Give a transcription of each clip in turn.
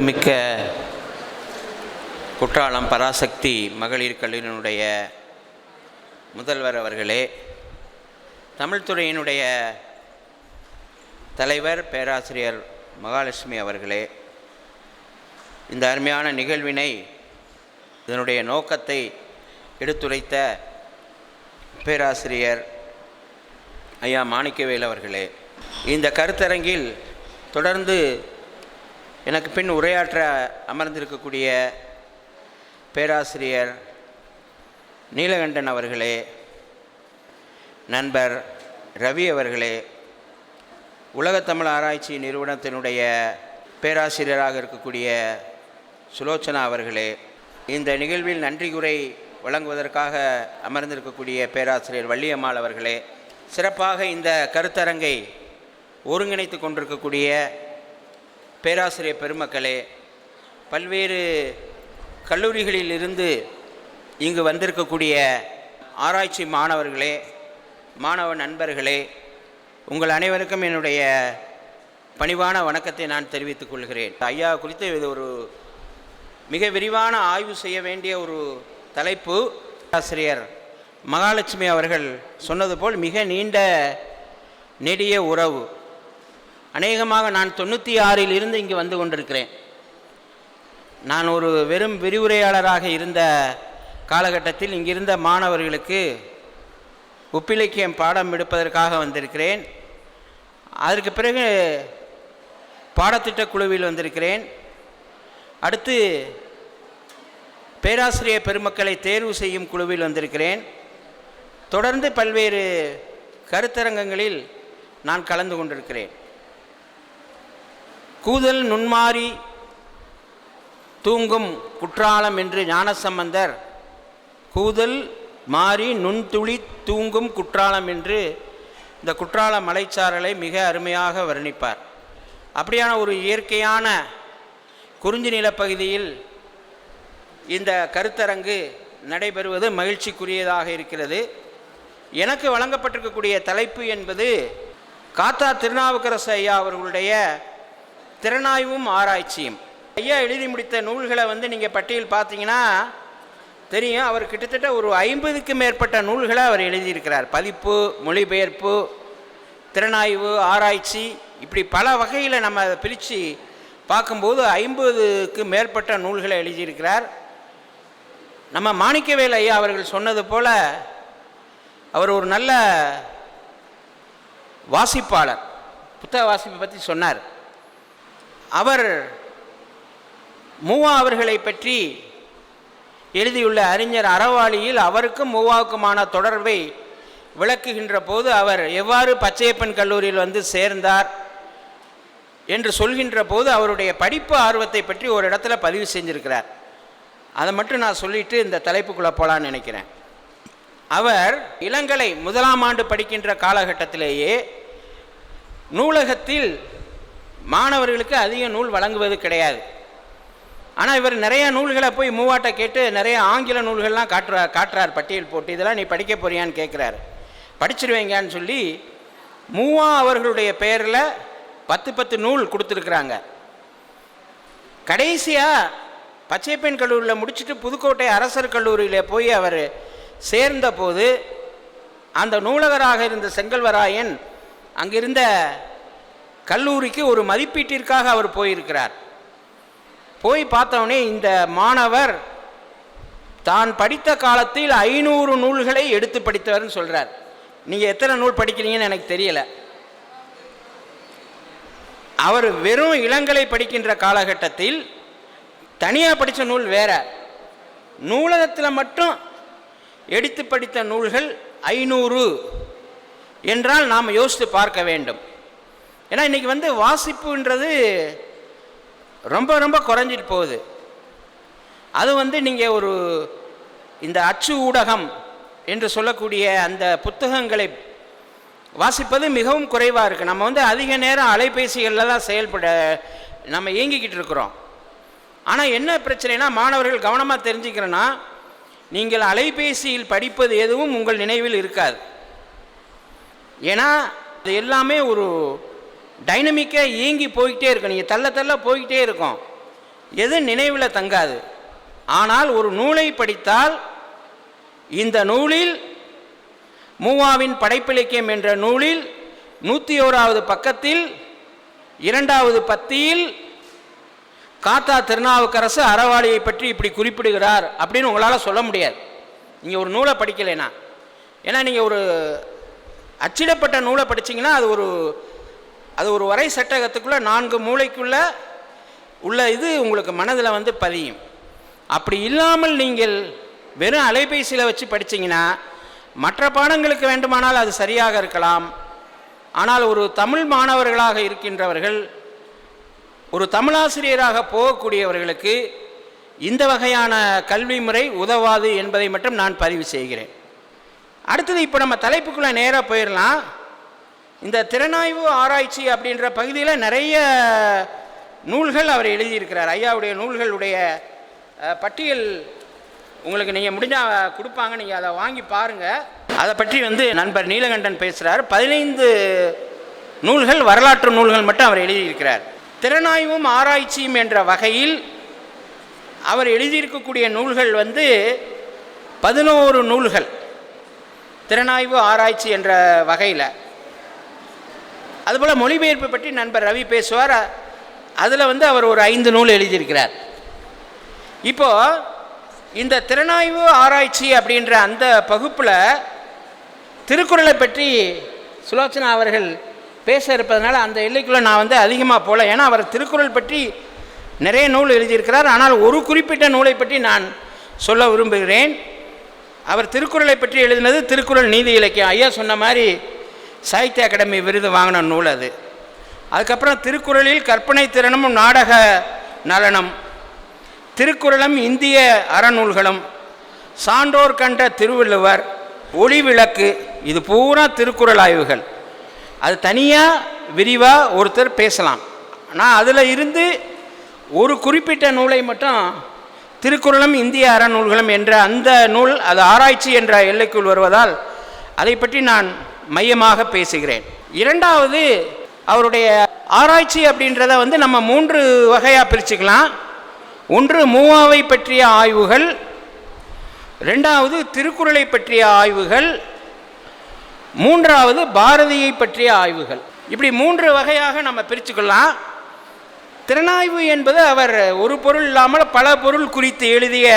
மதிப்புமிக்க குற்றாலம் பராசக்தி மகளிர் கல்லூரியினுடைய முதல்வர் அவர்களே, தமிழ்துறையினுடைய தலைவர் பேராசிரியர் மகாலட்சுமி அவர்களே, இந்த அருமையான நிகழ்வினை இதனுடைய நோக்கத்தை எடுத்துரைத்த பேராசிரியர் ஐயா மாணிக்கவேல் அவர்களே, இந்த கருத்தரங்கில் தொடர்ந்து எனக்கு பின் உரையாற்ற அமர்ந்திருக்கக்கூடிய பேராசிரியர் நீலகண்டன் அவர்களே, நண்பர் ரவி அவர்களே, உலகத்தமிழ் ஆராய்ச்சி நிறுவனத்தினுடைய பேராசிரியராக இருக்கக்கூடிய சுலோச்சனா அவர்களே, இந்த நிகழ்வில் நன்றியுரை வழங்குவதற்காக அமர்ந்திருக்கக்கூடிய பேராசிரியர் வள்ளியம்மாள் அவர்களே, சிறப்பாக இந்த கருத்தரங்கை ஒருங்கிணைத்து கொண்டிருக்கக்கூடிய பேராசிரியர் பெருமக்களே, பல்வேறு கல்லூரிகளில் இருந்து இங்கு வந்திருக்கக்கூடிய ஆராய்ச்சி மாணவர்களே, மாணவ நண்பர்களே, உங்கள் அனைவருக்கும் என்னுடைய பணிவான வணக்கத்தை நான் தெரிவித்துக் கொள்கிறேன். ஐயா குறித்து இது ஒரு மிக விரிவான ஆய்வு செய்ய வேண்டிய ஒரு தலைப்பு. ஆசிரியர் மகாலட்சுமி அவர்கள் சொன்னது போல் மிக நீண்ட நெடிய உறவு. அநேகமாக நான் 96 இருந்து இங்கு வந்து கொண்டிருக்கிறேன். நான் ஒரு வெறும் விரிவுரையாளராக இருந்த காலகட்டத்தில் இங்கிருந்த மாணவர்களுக்கு ஒப்பிலக்கியம் பாடம் எடுப்பதற்காக வந்திருக்கிறேன். அதற்கு பிறகு பாடத்திட்ட குழுவில் வந்திருக்கிறேன். அடுத்து பேராசிரியர் பெருமக்களை தேர்வு செய்யும் குழுவில் வந்திருக்கிறேன். தொடர்ந்து பல்வேறு கருத்தரங்கங்களில் நான் கலந்து கொண்டிருக்கிறேன். கூதல் நுண்மாறி தூங்கும் குற்றாலம் என்று ஞானசம்பந்தர் கூதல் மாறி நுண்துளி தூங்கும் குற்றாலம் என்று இந்த குற்றால மலைச்சாரலை மிக அருமையாக வர்ணிப்பார். அப்படியான ஒரு இயற்கையான குறிஞ்சி நிலப்பகுதியில் இந்த கருத்தரங்கு நடைபெறுவது மகிழ்ச்சிக்குரியதாக இருக்கிறது. எனக்கு வழங்கப்பட்டிருக்கக்கூடிய தலைப்பு என்பது காத்தா திருநாவுக்கரசு ஐயா அவர்களுடைய திறனாய்வும் ஆராய்ச்சியும். ஐயா எழுதி முடித்த நூல்களை நீங்கள் பட்டியல் பார்த்தீங்கன்னா தெரியும். அவர் கிட்டத்தட்ட ஒரு 50க்கு மேற்பட்ட நூல்களை அவர் எழுதியிருக்கிறார். பதிப்பு, மொழிபெயர்ப்பு, திறனாய்வு, ஆராய்ச்சி, இப்படி பல வகையில் நம்ம அதை பிரித்து பார்க்கும்போது 50க்கு மேற்பட்ட நூல்களை எழுதியிருக்கிறார். நம்ம மாணிக்கவேல் ஐயா அவர்கள் சொன்னது போல் அவர் ஒரு நல்ல வாசிப்பாளர், புத்தக வாசிப்பை பற்றி சொன்னார். அவர் மூவா அவர்களை பற்றி எழுதியுள்ள அறிஞர் அறவாளியில் அவருக்கும் மூவாவுக்குமான தொடர்பை விளக்குகின்ற போது அவர் எவ்வாறு பச்சையப்பன் கல்லூரியில் வந்து சேர்ந்தார் என்று சொல்கின்ற போது அவருடைய படிப்பு ஆர்வத்தை பற்றி ஒரு இடத்துல பதிவு செஞ்சிருக்கிறார். அதை மட்டும் நான் சொல்லிட்டு இந்த தலைப்புக்குள்ளே போகலான்னு நினைக்கிறேன். அவர் இளங்கலை 1ஆம் ஆண்டு படிக்கின்ற காலகட்டத்திலேயே நூலகத்தில் மாணவர்களுக்கு அதிக நூல் வழங்குவது கிடையாது. ஆனால் இவர் நிறைய நூல்களை போய் மூவாட்டை கேட்டு நிறைய ஆங்கில நூல்கள்லாம் காட்டுறார் பட்டியல் போட்டு. இதெல்லாம் நீ படிக்க போறியான்னு கேட்குறாரு. படிச்சிருவீங்கன்னு சொல்லி மூவா அவர்களுடைய பெயரில் 10 நூல் கொடுத்துருக்குறாங்க. கடைசியாக பச்சையப்பன் கல்லூரியில் முடிச்சுட்டு புதுக்கோட்டை அரசர் கல்லூரியில் போய் அவர் சேர்ந்த போது அந்த நூலகராக இருந்த செங்கல்வராயன் அங்கிருந்த கல்லூரிக்கு ஒரு மதிப்பீட்டிற்காக அவர் போயிருக்கிறார். போய் பார்த்தவொடனே இந்த மாணவர் தான் படித்த காலத்தில் 500 நூல்களை எடுத்து படித்தவர்னு சொல்கிறார். நீங்கள் எத்தனை நூல் படிக்கிறீங்கன்னு எனக்கு தெரியலை. அவர் வெறும் இளங்கலை படிக்கின்ற காலகட்டத்தில் தனியாக படித்த நூல் வேற, நூலகத்தில் மட்டும் எடுத்து படித்த நூல்கள் 500 என்றால் நாம் யோசித்து பார்க்க வேண்டும். ஏன்னா இன்றைக்கி வாசிப்புன்றது ரொம்ப ரொம்ப குறைஞ்சிட்டு போகுது. அது நீங்கள் ஒரு இந்த அச்சு ஊடகம் என்று சொல்லக்கூடிய அந்த புத்தகங்களை வாசிப்பது மிகவும் குறைவாக இருக்குது. நம்ம அதிக நேரம் அலைபேசிகளில் தான் நம்ம இயங்கிக்கிட்டு இருக்கிறோம். ஆனால் என்ன பிரச்சனைனா, மாணவர்கள் கவனமாக தெரிஞ்சுக்கிறேன்னா, நீங்கள் அலைபேசியில் படிப்பது எதுவும் உங்கள் நினைவில் இருக்காது. ஏன்னா அது எல்லாமே ஒரு டைனமிக்காக இயங்கி போய்கிட்டே இருக்கும். நீங்கள் தள்ள தள்ள போய்கிட்டே இருக்கும். எது நினைவில் தங்காது. ஆனால் ஒரு நூலை படித்தால் இந்த நூலில் மூவாவின் படைப்பிலக்கியம் என்ற நூலில் 101வது பக்கத்தில் 2வது பத்தியில் காத்தா திருநாவுக்கரசு அறவாளியை பற்றி இப்படி குறிப்பிடுகிறார் அப்படின்னு உங்களால் சொல்ல முடியாது நீங்கள் ஒரு நூலை படிக்கலைன்னா. ஏன்னா நீங்கள் ஒரு அச்சிடப்பட்ட நூலை படிச்சிங்கன்னா அது ஒரு வரை சட்டகத்துக்குள்ளே 4 மூலைக்குள்ளே உள்ள இது உங்களுக்கு மனதில் பதியும். அப்படி இல்லாமல் நீங்கள் வெறும் அலைபேசியில் வச்சு படிச்சிங்கன்னா மற்ற பாடங்களுக்கு வேண்டுமானால் அது சரியாக இருக்கலாம். ஆனால் ஒரு தமிழ் மாணவர்களாக இருக்கின்றவர்கள், ஒரு தமிழாசிரியராக போகக்கூடியவர்களுக்கு இந்த வகையான கல்வி முறை உதவாது என்பதை மட்டும் நான் பதிவு செய்கிறேன். அடுத்தது இப்போ நம்ம தலைப்புக்குள்ளே நேராக போயிடலாம். இந்த திறனாய்வு ஆராய்ச்சி அப்படின்ற பகுதியில் நிறைய நூல்கள் அவர் எழுதியிருக்கிறார். ஐயாவுடைய நூல்களுடைய பட்டியல் உங்களுக்கு நீங்கள் முடிஞ்சால் கொடுப்பாங்க, நீங்கள் அதை வாங்கி பாருங்கள். அதை பற்றி நண்பர் நீலகண்டன் பேசுகிறார். 15 நூல்கள் வரலாற்று நூல்கள் மட்டும் அவர் எழுதியிருக்கிறார். திறனாய்வும் ஆராய்ச்சியும் என்ற வகையில் அவர் எழுதியிருக்கக்கூடிய நூல்கள் 11 நூல்கள் திறனாய்வு ஆராய்ச்சி என்ற வகையில். அதுபோல் மொழிபெயர்ப்பு பற்றி நண்பர் ரவி பேசுவார். அதில் அவர் ஒரு 5 நூல் எழுதியிருக்கிறார். இப்போது இந்த திறனாய்வு ஆராய்ச்சி அப்படின்ற அந்த பகுப்பில் திருக்குறளை பற்றி சுலோச்சனா அவர்கள் பேச இருப்பதனால அந்த எல்லைக்குள்ளே நான் அதிகமாக போகல. ஏன்னா அவர் திருக்குறள் பற்றி நிறைய நூல் எழுதியிருக்கிறார். ஆனால் ஒரு குறிப்பிட்ட நூலை பற்றி நான் சொல்ல விரும்புகிறேன். அவர் திருக்குறளை பற்றி எழுதினது திருக்குறள் நீதி இலக்கியம். ஐயா சொன்ன மாதிரி சாகித்ய அகாடமி விருது வாங்கின நூல் அது. அதுக்கப்புறம் திருக்குறளில் கற்பனை திறனும் நாடக நலனும், திருக்குறளும் இந்திய அறநூல்களும், சான்றோர் கண்ட திருவள்ளுவர், ஒளி விளக்கு, இது பூரா திருக்குறள் ஆய்வுகள். அது தனியாக விரிவாக ஒருத்தர் பேசலாம். ஆனால் அதில் இருந்து ஒரு குறிப்பிட்ட நூலை மட்டும் திருக்குறளும் இந்திய அறநூல்களும் என்ற அந்த நூல் அது ஆராய்ச்சி என்ற எல்லைக்குள் வருவதால் அதை பற்றி நான் மையமாக பேசுகிறேன். இரண்டாவது, அவருடைய ஆராய்ச்சி அப்படின்றத நம்ம 3 வகையாக பிரிச்சுக்கலாம். ஒன்று மூவாவை பற்றிய ஆய்வுகள், 2வது திருக்குறளை பற்றிய ஆய்வுகள், 3வது பாரதியை பற்றிய ஆய்வுகள். இப்படி 3 வகையாக நம்ம பிரிச்சுக்கலாம். திறனாய்வு என்பது அவர் ஒரு பொருள் இல்லாமல் பல பொருள் குறித்து எழுதிய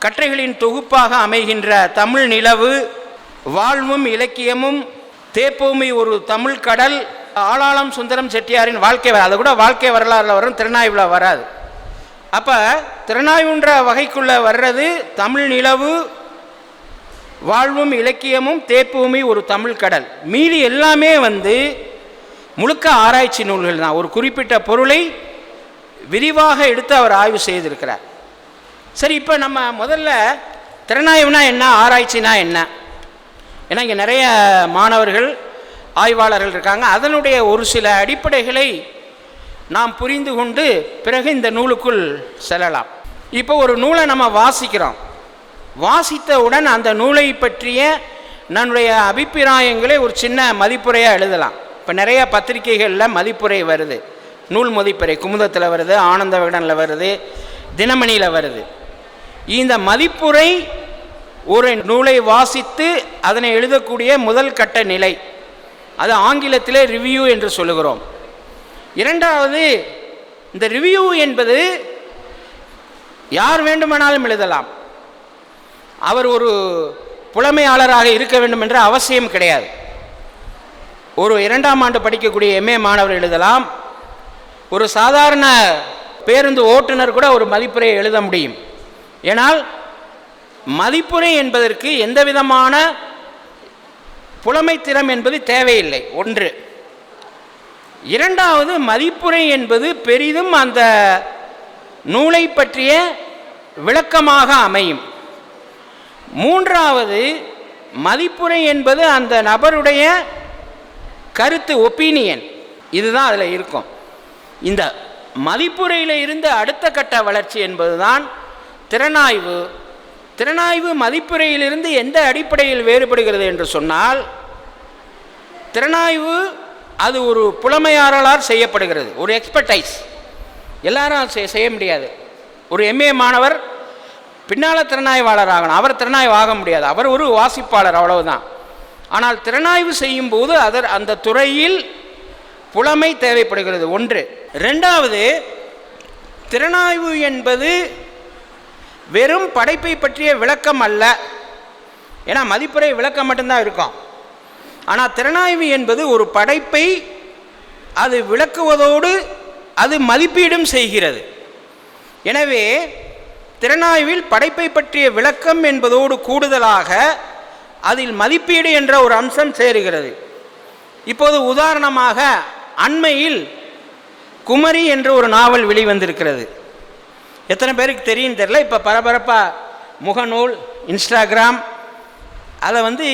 கட்டுரைகளின் தொகுப்பாக அமைகின்ற தமிழ் நிலவு, வாழ்வும் இலக்கியமும், தேப்பூமி ஒரு தமிழ் கடல், ஆளாளம் சுந்தரம் செட்டியாரின் வாழ்க்கை அது கூட வாழ்க்கை வரலாறுல வரும், திறனாய்வில் வராது. அப்போ திறனாய்வுன்ற வகைக்குள்ளே வர்றது தமிழ் நிலவு, வாழ்வும் இலக்கியமும், தேப்பூமி ஒரு தமிழ் கடல். மீதி எல்லாமே முழுக்க ஆராய்ச்சி நூல்கள் தான். ஒரு குறிப்பிட்ட பொருளை விரிவாக எடுத்து அவர் ஆய்வு செய்திருக்கிறார். சரி, இப்போ நம்ம முதல்ல திறனாய்வுனா என்ன, ஆராய்ச்சினா என்ன? ஏன்னா இங்கே நிறைய மாணவர்கள் ஆய்வாளர்கள் இருக்காங்க. அதனுடைய ஒரு சில அடிப்படைகளை நாம் புரிந்து கொண்டு பிறகு இந்த நூலுக்குள் செல்லலாம். இப்போ ஒரு நூலை நம்ம வாசிக்கிறோம். வாசித்தவுடன் அந்த நூலை பற்றிய நம்முடைய அபிப்பிராயங்களை ஒரு சின்ன மதிப்புரையாக எழுதலாம். இப்போ நிறைய பத்திரிகைகளில் மதிப்புரை வருது, நூல் மதிப்புரை குமுதத்தில் வருது, ஆனந்த விகடனில் வருது, தினமணியில் வருது. இந்த மதிப்புரை ஒரு நூலை வாசித்து அதனை எழுதக்கூடிய முதல் கட்ட நிலை, அது ஆங்கிலத்திலே ரிவ்யூ என்று சொல்லுகிறோம். இரண்டாவது, இந்த ரிவ்யூ என்பது யார் வேண்டுமானாலும் எழுதலாம். அவர் ஒரு புலமையாளராக இருக்க வேண்டும் என்ற அவசியம் கிடையாது. ஒரு 2ஆம் ஆண்டு படிக்கக்கூடிய MA மாணவர் எழுதலாம். ஒரு சாதாரண பேருந்து ஓட்டுநர் கூட ஒரு மதிப்புரையை எழுத முடியும். ஏனால் மதிப்புரை என்பதற்கு எந்த விதமான புலமைத்திறம் என்பது தேவையில்லை. ஒன்று. இரண்டாவது, மதிப்புரை என்பது பெரிதும் அந்த நூலை பற்றிய விளக்கமாக அமையும். மூன்றாவது, மதிப்புரை என்பது அந்த நபருடைய கருத்து, ஒப்பீனியன், இதுதான் அதில் இருக்கும். இந்த மதிப்புரையில் இருந்து அடுத்த கட்ட வளர்ச்சி என்பதுதான் திறனாய்வு. திறனாய்வு மதிப்புரையிலிருந்து எந்த அடிப்படையில் வேறுபடுகிறது என்று சொன்னால், திறனாய்வு அது ஒரு புலமையாளரால் செய்யப்படுகிறது, ஒரு எக்ஸ்பர்டைஸ். எல்லாரும் செய்ய முடியாது. ஒரு எம்ஏ மாணவர் பின்னால் திறனாய்வாளர் ஆகணும், அவர் திறனாய்வு ஆக முடியாது, அவர் ஒரு வாசிப்பாளர், அவ்வளவுதான். ஆனால் திறனாய்வு செய்யும் போது அந்த துறையில் புலமை தேவைப்படுகிறது, ஒன்று. ரெண்டாவது, திறனாய்வு என்பது வெறும் படைப்பை பற்றிய விளக்கம் அல்ல. ஏன்னா மதிப்புரை விளக்கம் மட்டும்தான் இருக்கும். ஆனால் திறனாய்வு என்பது ஒரு படைப்பை அது விளக்குவதோடு அது மதிப்பீடும் செய்கிறது. எனவே திறனாய்வில் படைப்பை பற்றிய விளக்கம் என்பதோடு கூடுதலாக அதில் மதிப்பீடு என்ற ஒரு அம்சம் சேருகிறது. இப்போது உதாரணமாக அண்மையில் குமரி என்ற ஒரு நாவல் வெளிவந்திருக்கிறது. எத்தனை பேருக்கு தெரியும் தெரியல. இப்போ பரபரப்பாக முகநூல், இன்ஸ்டாகிராம் அதை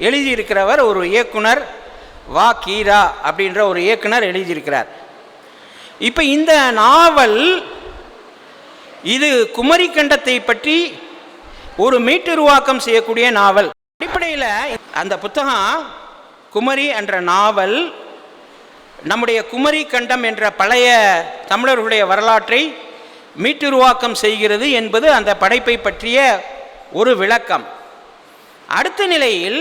எழுதியிருக்கிறவர் ஒரு இயக்குனர், வா கீரா அப்படின்ற ஒரு இயக்குனர் எழுதியிருக்கிறார். இப்போ இந்த நாவல் இது குமரி கண்டத்தை பற்றி ஒரு மீட்டுருவாக்கம் செய்யக்கூடிய நாவல். அடிப்படையில் அந்த புத்தகம் குமரி என்ற நாவல் நம்முடைய குமரி கண்டம் என்ற பழைய தமிழர்களுடைய வரலாற்றை மீட்டுருவாக்கம் செய்கிறது என்பது அந்த படைப்பை பற்றிய ஒரு விளக்கம். அடுத்த நிலையில்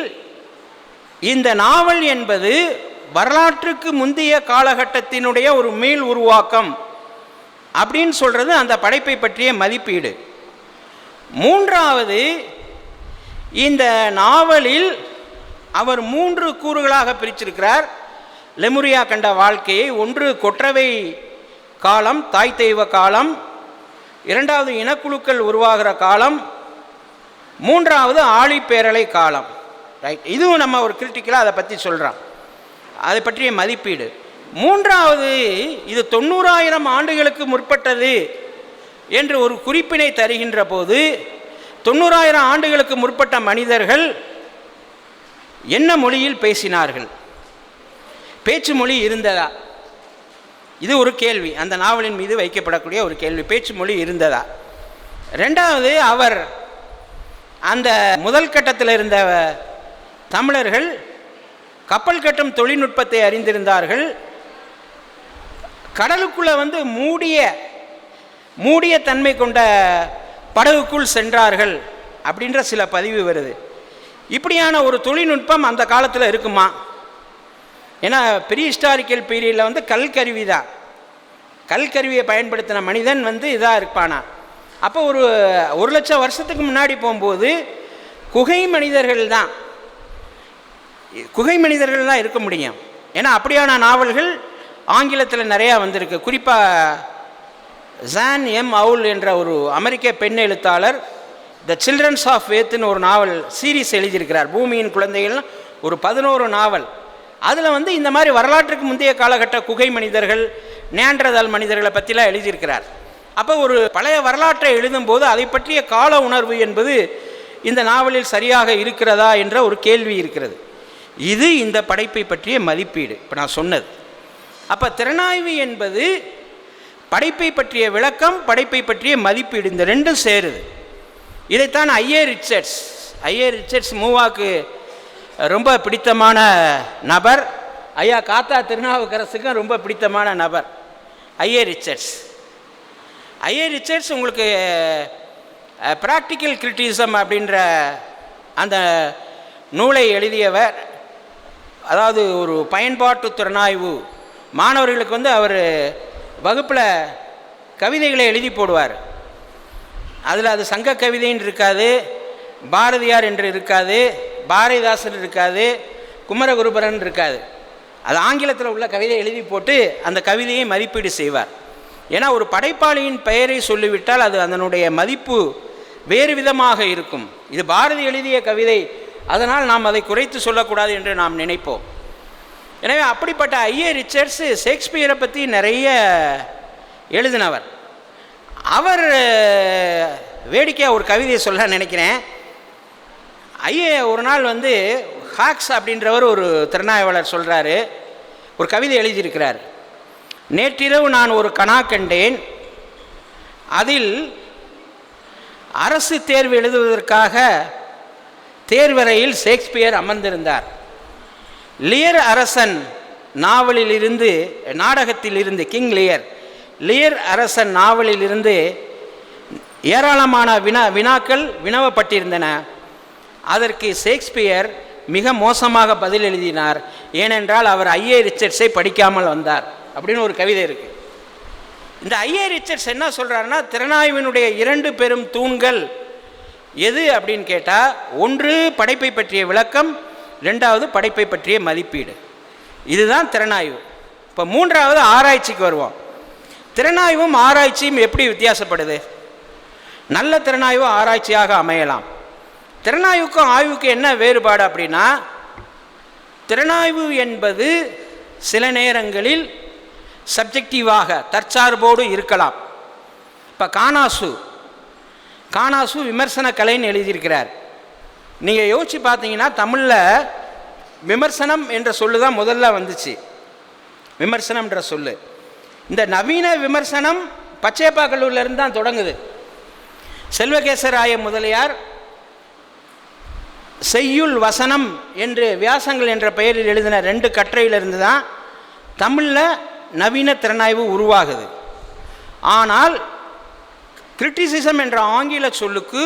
இந்த நாவல் என்பது வரலாற்றுக்கு முந்தைய காலகட்டத்தினுடைய ஒரு மீள் உருவாக்கம் அப்படின்னு சொல்கிறது அந்த படைப்பை பற்றிய மதிப்பீடு. மூன்றாவது, இந்த நாவலில் அவர் 3 கூறுகளாக பிரிச்சிருக்கிறார் லெமுரியா கண்ட வாழ்க்கையை. ஒன்று கொற்றவை காலம், தாய் தெய்வ காலம். இரண்டாவது இனக்குழுக்கள் உருவாகிற காலம். மூன்றாவது ஆழிப்பேரலை காலம். ரைட், இதுவும் நம்ம ஒரு கிரிட்டிக்கலாக அதை பற்றி சொல்கிறோம், அதை பற்றிய மதிப்பீடு. மூன்றாவது, இது 90,000 ஆண்டுகளுக்கு முற்பட்டது என்று ஒரு குறிப்பினை தருகின்ற போது 90,000 ஆண்டுகளுக்கு முற்பட்ட மனிதர்கள் என்ன மொழியில் பேசினார்கள்? பேச்சு மொழி இருந்ததா? இது ஒரு கேள்வி, அந்த நாவலின் மீது வைக்கப்படக்கூடிய ஒரு கேள்வி. பேச்சு மொழி இருந்ததா? ரெண்டாவது, அவர் அந்த முதல் கட்டத்தில் இருந்த தமிழர்கள் கப்பல் கட்டும் தொழில்நுட்பத்தை அறிந்திருந்தார்கள். கடலுக்குள்ளே மூடிய தன்மை கொண்ட படகுக்குள் சென்றார்கள் அப்படின்ற சில பதிவு வருது. இப்படியான ஒரு தொழில்நுட்பம் அந்த காலத்தில் இருக்குமா? ஏன்னா ப்ரீ ஹிஸ்டாரிக்கல் பீரியடில் கல்கருவி தான், கல்கருவியை பயன்படுத்தின மனிதன் இதாக இருப்பானா? அப்போ ஒரு 1,00,000 வருஷத்துக்கு முன்னாடி போகும்போது குகை மனிதர்கள் தான் இருக்க முடியும். ஏன்னா அப்படியான நாவல்கள் ஆங்கிலத்தில் நிறையா வந்திருக்கு. குறிப்பாக ஜான் எம் அவுல் என்ற ஒரு அமெரிக்க பெண் எழுத்தாளர் த சில்ட்ரன்ஸ் ஆஃப் ஃபேத்னு ஒரு நாவல் சீரீஸ் எழுதியிருக்கிறார். பூமியின் குழந்தைகள் ஒரு 11 நாவல். அதில் இந்த மாதிரி வரலாற்றுக்கு முந்தைய காலகட்ட குகை மனிதர்கள், நேண்டர்தால் மனிதர்களை பற்றிலாம் எழுதியிருக்கிறார். அப்போ ஒரு பழைய வரலாற்றை எழுதும்போது அதை பற்றிய கால உணர்வு என்பது இந்த நாவலில் சரியாக இருக்கிறதா என்ற ஒரு கேள்வி இருக்கிறது. இது இந்த படைப்பை பற்றிய மதிப்பீடு இப்போ நான் சொன்னது. அப்போ திறனாய்வு என்பது படைப்பை பற்றிய விளக்கம், படைப்பை பற்றிய மதிப்பீடு, இந்த ரெண்டும் சேருது. இதைத்தான் ஐஏ ரிச்சர்ட்ஸ் மூவாக்கு ரொம்ப பிடித்தமான நபர். ஐயா காத்தா திருநாவுக்கரசுக்கும் ரொம்ப பிடித்தமான நபர் ஐஏ ரிச்சர்ட்ஸ். உங்களுக்கு ப்ராக்டிக்கல் கிரிட்டிசிசம் அப்படின்ற அந்த நூலை எழுதியவர். அதாவது ஒரு பயன்பாட்டு திறனாய்வு. மாணவர்களுக்கு அவர் வகுப்பில் கவிதைகளை எழுதி போடுவார். அதில் அது சங்க கவிதைன்னு இருக்காது, பாரதியார் என்று இருக்காது, பாரதிதாசன் இருக்காது, குமரகுருபரன் இருக்காது. அது ஆங்கிலத்தில் உள்ள கவிதை எழுதி போட்டு அந்த கவிதையை மதிப்பீடு செய்வார். ஏன்னா ஒரு படைப்பாளியின் பெயரை சொல்லிவிட்டால் அது அதனுடைய மதிப்பு வேறு விதமாக இருக்கும். இது பாரதி எழுதிய கவிதை, அதனால் நாம் அதை குறைத்து சொல்லக்கூடாது என்று நாம் நினைப்போம். எனவே அப்படிப்பட்ட ஐஏ ரிச்சர்ட்ஸ் ஷேக்ஸ்பியரை பற்றி நிறைய எழுதினவர். அவர் வேடிக்கையாக ஒரு கவிதையை சொல்ல நினைக்கிறேன். ஐஏ ஒரு நாள் ஹாக்ஸ் அப்படின்றவர் ஒரு திறனாய்வாளர் சொல்கிறாரு, ஒரு கவிதை எழுதியிருக்கிறார். நேற்றிரவு நான் ஒரு கணா கண்டேன், அதில் அரசு தேர்வு எழுதுவதற்காக தேர்வறையில் ஷேக்ஸ்பியர் அமர்ந்திருந்தார். லியர் அரசன் நாவலில் இருந்து, நாடகத்தில் இருந்து, கிங் லியர் லியர் அரசன் நாவலிலிருந்து ஏராளமான வினாக்கள் வினவப்பட்டிருந்தன. அதற்கு ஷேக்ஸ்பியர் மிக மோசமாக பதில் எழுதினார். ஏனென்றால் அவர் ஐஏ ரிச்சர்ட்ஸை படிக்காமல் வந்தார் அப்படின்னு ஒரு கவிதை இருக்குது. இந்த ஐஏ ரிச்சர்ட்ஸ் என்ன சொல்கிறாருன்னா, திறனாய்வினுடைய 2 பெரும் தூண்கள் எது அப்படின்னு கேட்டால், ஒன்று படைப்பை பற்றிய விளக்கம், 2வது படைப்பை பற்றிய மதிப்பீடு. இதுதான் திறனாய்வு. இப்போ 3வது ஆராய்ச்சிக்கு வருவோம். திறனாய்வும் ஆராய்ச்சியும் எப்படி வித்தியாசப்படுது? நல்ல திறனாய்வு ஆராய்ச்சியாக அமையலாம். திறனாய்வுக்கும் ஆய்வுக்கும் என்ன வேறுபாடு அப்படின்னா, திறனாய்வு என்பது சில நேரங்களில் சப்ஜெக்டிவாக தற்சார்போடு இருக்கலாம். இப்போ கானாசு விமர்சன கலைன்னு எழுதியிருக்கிறார். நீங்கள் யோசித்து பார்த்தீங்கன்னா, தமிழில் விமர்சனம் என்ற சொல்லு தான் முதல்ல வந்துச்சு. விமர்சனம்ன்ற சொல்லு இந்த நவீன விமர்சனம் பச்சையப்பா கல்லூரியிலிருந்து தான் தொடங்குது. செல்வகேசராய முதலியார் செய்யுள் வசனம் என்று வியாசங்கள் என்ற பெயரில் எழுதின 2 கட்டுரையிலிருந்து தான் தமிழில் நவீன திறனாய்வு உருவாகுது. ஆனால் கிரிட்டிசிசம் என்ற ஆங்கில சொல்லுக்கு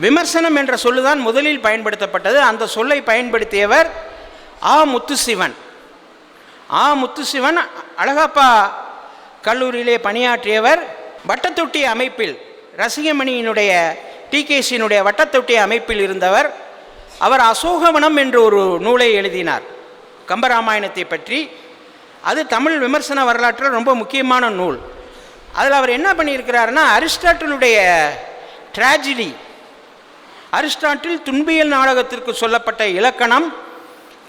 விமர்சனம் என்ற சொல்லுதான் முதலில் பயன்படுத்தப்பட்டது. அந்த சொல்லை பயன்படுத்தியவர் முத்துசிவன். முத்துசிவன் அழகப்பா கல்லூரியிலே பணியாற்றியவர். வட்டத்தொட்டி அமைப்பில் ரசிகமணியினுடைய டிகேசியினுடைய வட்டத்தொட்டி அமைப்பில் இருந்தவர். அவர் அசோகவனம் என்று ஒரு நூலை எழுதினார் கம்பராமாயணத்தை பற்றி. அது தமிழ் விமர்சன வரலாற்றில் ரொம்ப முக்கியமான நூல். அதில் அவர் என்ன பண்ணியிருக்கிறாருன்னா, அரிஸ்டாட்டிலுடைய ட்ராஜடி, அரிஸ்டாட்டில் துன்பியல் நாடகத்திற்கு சொல்லப்பட்ட இலக்கணம்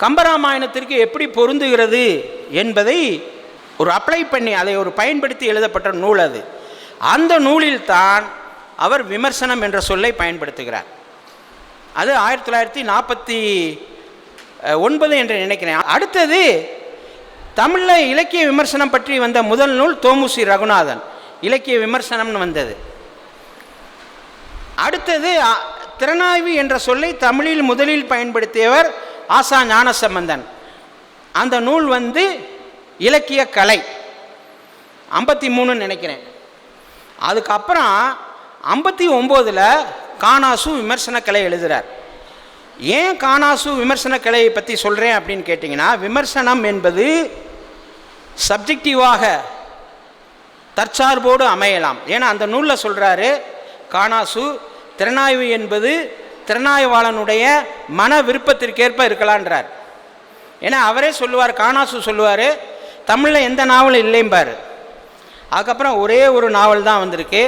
கம்பராமாயணத்திற்கு எப்படி பொருந்துகிறது என்பதை ஒரு அப்ளை பண்ணி அதை ஒரு பயன்படுத்தி எழுதப்பட்ட நூல் அது. அந்த நூலில் தான் அவர் விமர்சனம் என்ற சொல்லை பயன்படுத்துகிறார். அது 1949 என்று நினைக்கிறேன். அடுத்தது தமிழில் இலக்கிய விமர்சனம் பற்றி வந்த முதல் நூல் தோமுசி ரகுநாதன், இலக்கிய விமர்சனம்னு வந்தது. அடுத்தது திறனாய்வு என்ற சொல்லை தமிழில் முதலில் பயன்படுத்தியவர் ஆசா ஞானசம்பந்தன். அந்த நூல் இலக்கிய கலை 53 நினைக்கிறேன். அதுக்கப்புறம் 59 கானாசு விமர்சன கலை எழுதுகிறார். ஏன் கானாசு விமர்சன கலையை பற்றி சொல்கிறேன் அப்படின்னு கேட்டிங்கன்னா, விமர்சனம் என்பது சப்ஜெக்டிவாக தற்சார்போடு அமையலாம். ஏன்னா அந்த நூலில் சொல்கிறாரு கானாசு, திறனாய்வு என்பது திறனாய்வாளனுடைய மன விருப்பத்திற்கேற்ப இருக்கலான்றார். ஏன்னா அவரே சொல்லுவார், கானாசு சொல்லுவார், தமிழில் எந்த நாவலும் இல்லைம்பார். அதுக்கப்புறம் ஒரே ஒரு நாவல் தான் வந்திருக்கு,